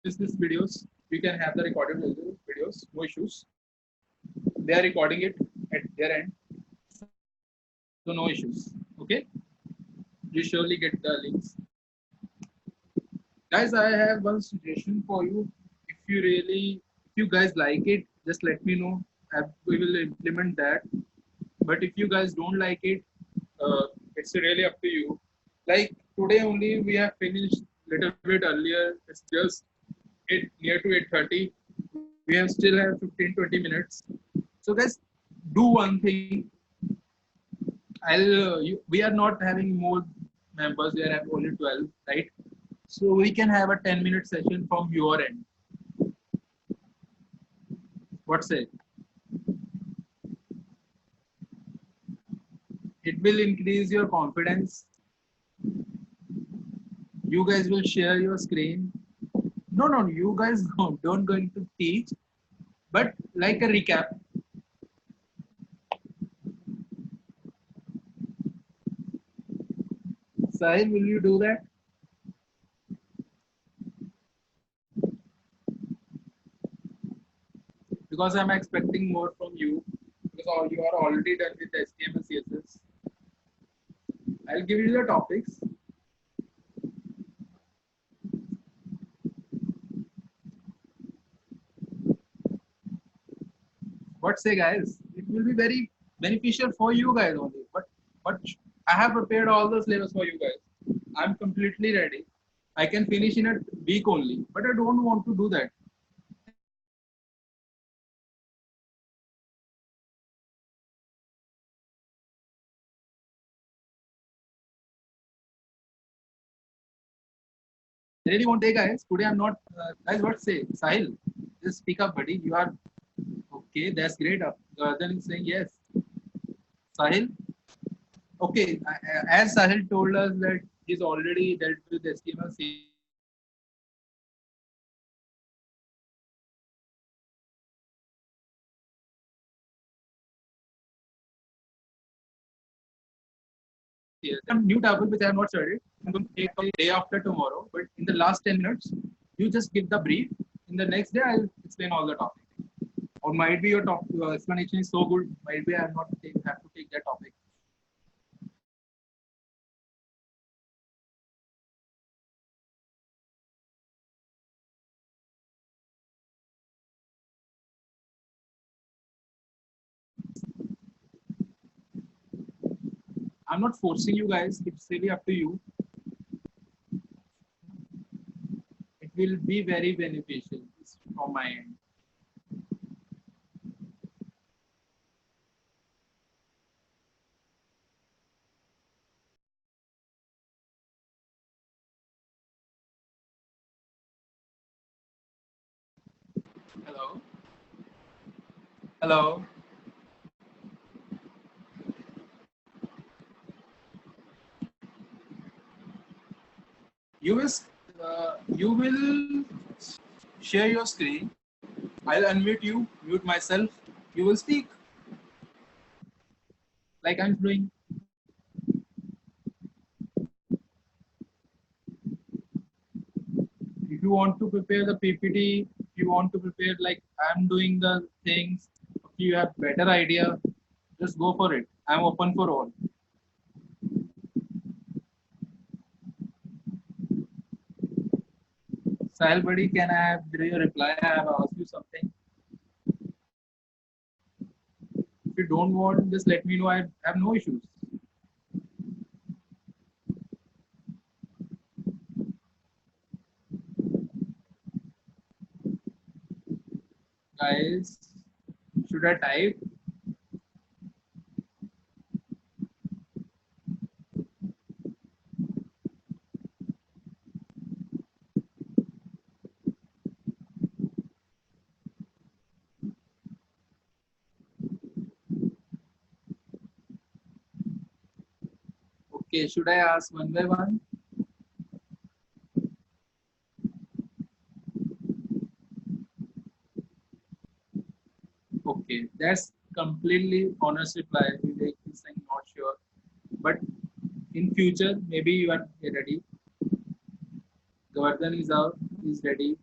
miss these videos, you can have the recorded videos, no issues. They are recording it at their end, so no issues. Okay, you surely get the links. Guys, I have one suggestion for you. If you really, if you guys like it, just let me know. We will implement that. But if you guys don't like it, it's really up to you. Like today only we have finished little bit earlier. It's just 8 near to 8:30. We have still have 15-20 minutes. So guys, do one thing. We are not having more members. We are only 12, right? So we can have a 10-minute session from your end. What say? It will increase your confidence. You guys will share your screen. No, no, you guys don't going to teach, but like a recap. Sahil, will you do that? Because I'm expecting more from you. Because you are already done with HTML, CSS. I'll give you the topics. What say, guys? It will be very beneficial for you guys only. But I have prepared all the syllabus for you guys. I'm completely ready. I can finish in a week only, but I don't want to do that. I really want to make you guys successful. Today, guys. Today I'm not. Guys, what say, Sahil? Just speak up, buddy. You are okay. That's great. Gardhan is saying yes. Sahil. Okay. As Sahil told us that he's already dealt with HTML, CSS, and some new topic which I have not studied. I'm going to take the day after tomorrow, but in the last 10 minutes, you just give the brief. In the next day, I'll explain all the topic. Or might be your explanation is so good, might be I have not have to take that topic. I'm not forcing you guys. It's really up to you. It will be very beneficial from my end. Hello. Hello. You will share your screen. I'll unmute you, mute myself. You will speak like I'm doing. If you want to prepare the PPT, if you want to prepare like I'm doing the things, if you have better idea, just go for it. I'm open for all. Sahil buddy, can I have your reply? I have asked you something. If you don't want, just let me know. I have no issues. Guys, should I type? Okay, should I ask one by one? Okay, that's completely honest reply. Vivek is saying not sure, but in future maybe you are ready. Govardhan is out, is ready.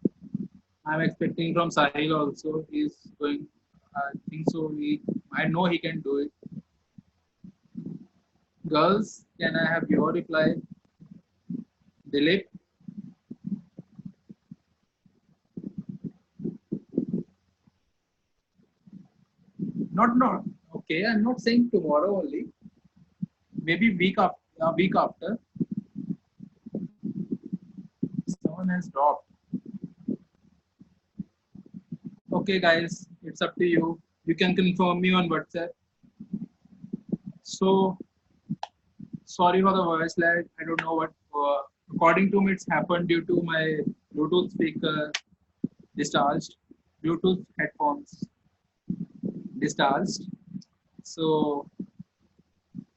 I'm expecting from Sahil also. He's going. I think so. I know he can do it. Girls, can I have your reply? Dilip, not. Okay, I'm not saying tomorrow only. Maybe week after. Week after. Someone has dropped. Okay, guys, it's up to you. You can confirm me on WhatsApp. So sorry for the voice lag. I don't know what. According to me, it's happened due to my Bluetooth speaker discharged, Bluetooth headphones discharged. So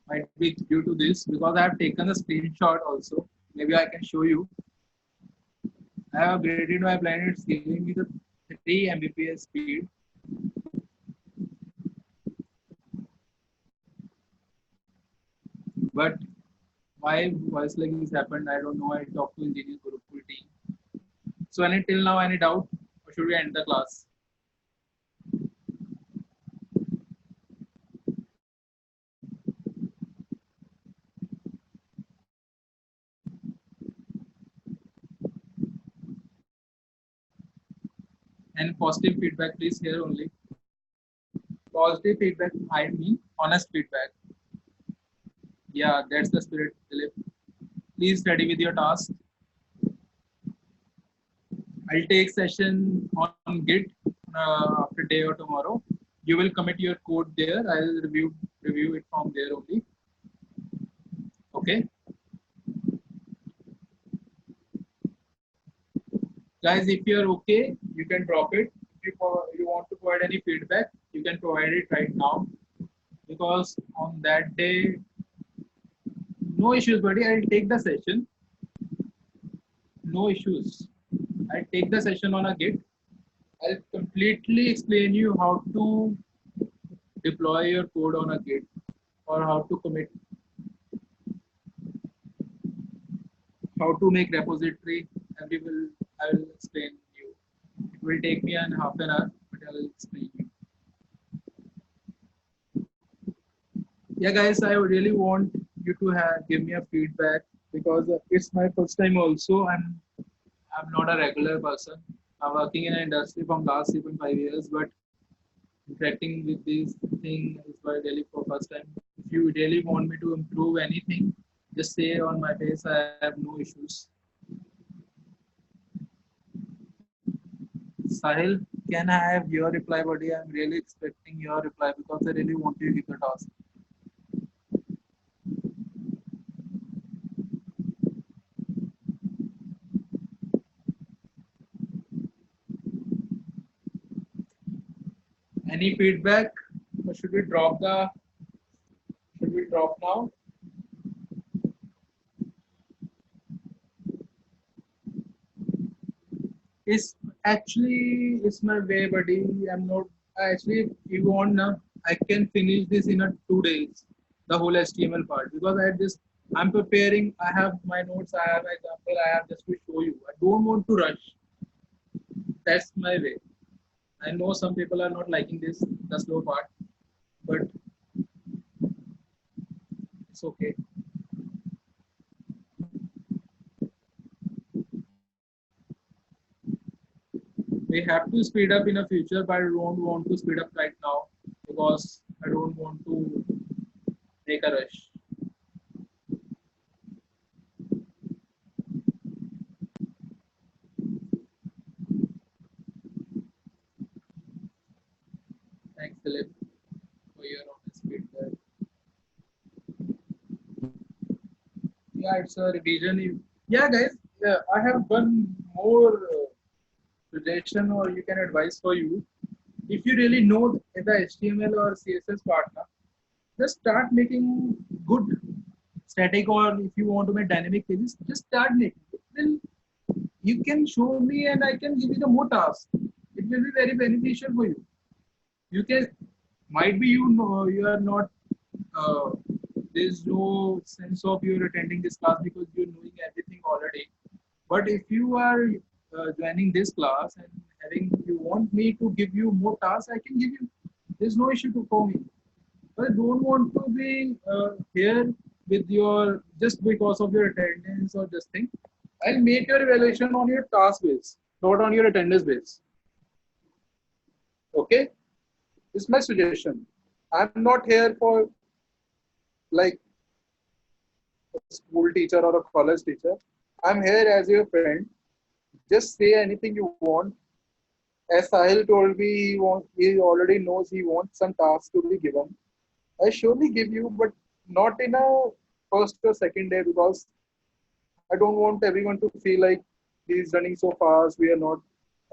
might be due to this because I have taken a screenshot also. Maybe I can show you. I have upgraded my plan. It's giving me the 3 Mbps speed. But why voice lag has happened, I don't know. I talked to engineer Gurukul team. So any till now any doubt, or should we end the class? And positive feedback, please here only. Positive feedback, I mean honest feedback. Yeah, that's the spirit, Dilip. Please study with your task. I'll take session on Git after day or tomorrow. You will commit your code there. I'll review it from there only. Okay, guys. If you're okay, you can drop it. If you want to provide any feedback, you can provide it right now because on that day, no issues, buddy. I'll take the session. No issues. I'll take the session on a Git. I'll completely explain you how to deploy your code on a Git or how to commit, how to make repository. I will explain you. It will take me an half an hour, but I will explain you. Yeah, guys, I really want you to give me a feedback because it's my first time also. I'm not a regular person. I'm working in an industry from last 3.5 years, but interacting with this thing is my daily for first time. If you really want me to improve anything, just say on my face. I have no issues. Sahil, can I have your reply, buddy? I'm really expecting your reply because I really want you to give the task. Any feedback? Or should we drop the? Should we drop now? It's actually it's my way, buddy. I'm not actually. If you want now, I can finish this in a 2 days. The whole HTML part because I'm preparing. I have my notes. I have example. I have just to show you. I don't want to rush. That's my way. I know some people are not liking this the slow part, but it's okay. We have to speed up in the future, but I don't want to speed up right now because I don't want to make a rush. Thanks, Philip, for your honest feedback. Yeah, it's a revision. Yeah, guys, yeah, I have one more suggestion or you can advise for you. If you really know the HTML or CSS part, na, just start making good static or if you want to make dynamic pages, just start making it. Then you can show me and I can give you the more tasks. It will be very beneficial for you. You can might be you know you are not uh, there's no sense of you're attending this class because you're knowing everything already. But if you are joining this class and having you want me to give you more tasks, I can give you. There's no issue to for me. But I don't want to be here with your just because of your attendance or just thing. I'll make your evaluation on your task base, not on your attendance base. Okay, it's my suggestion. I'm not here for like a school teacher or a college teacher. I'm here as your friend. Just say anything you want. As Sahil told me, he already knows he wants some tasks to be given. I surely give you, but not in a first or second day because I don't want everyone to feel like he's running so fast. We are not.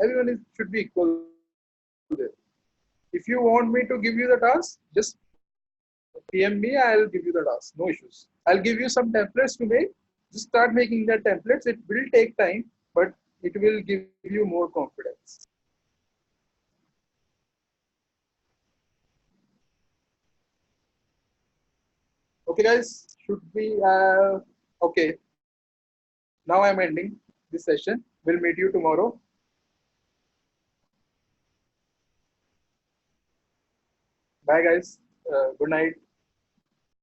Everyone should be equal there. If you want me to give you the task, just PM me. I'll give you the task. No issues. I'll give you some templates to make. Just start making that templates. It will take time, but it will give you more confidence. Okay, guys. Should we have? Okay. Now I'm ending this session. We'll meet you tomorrow. Bye, guys. Good night.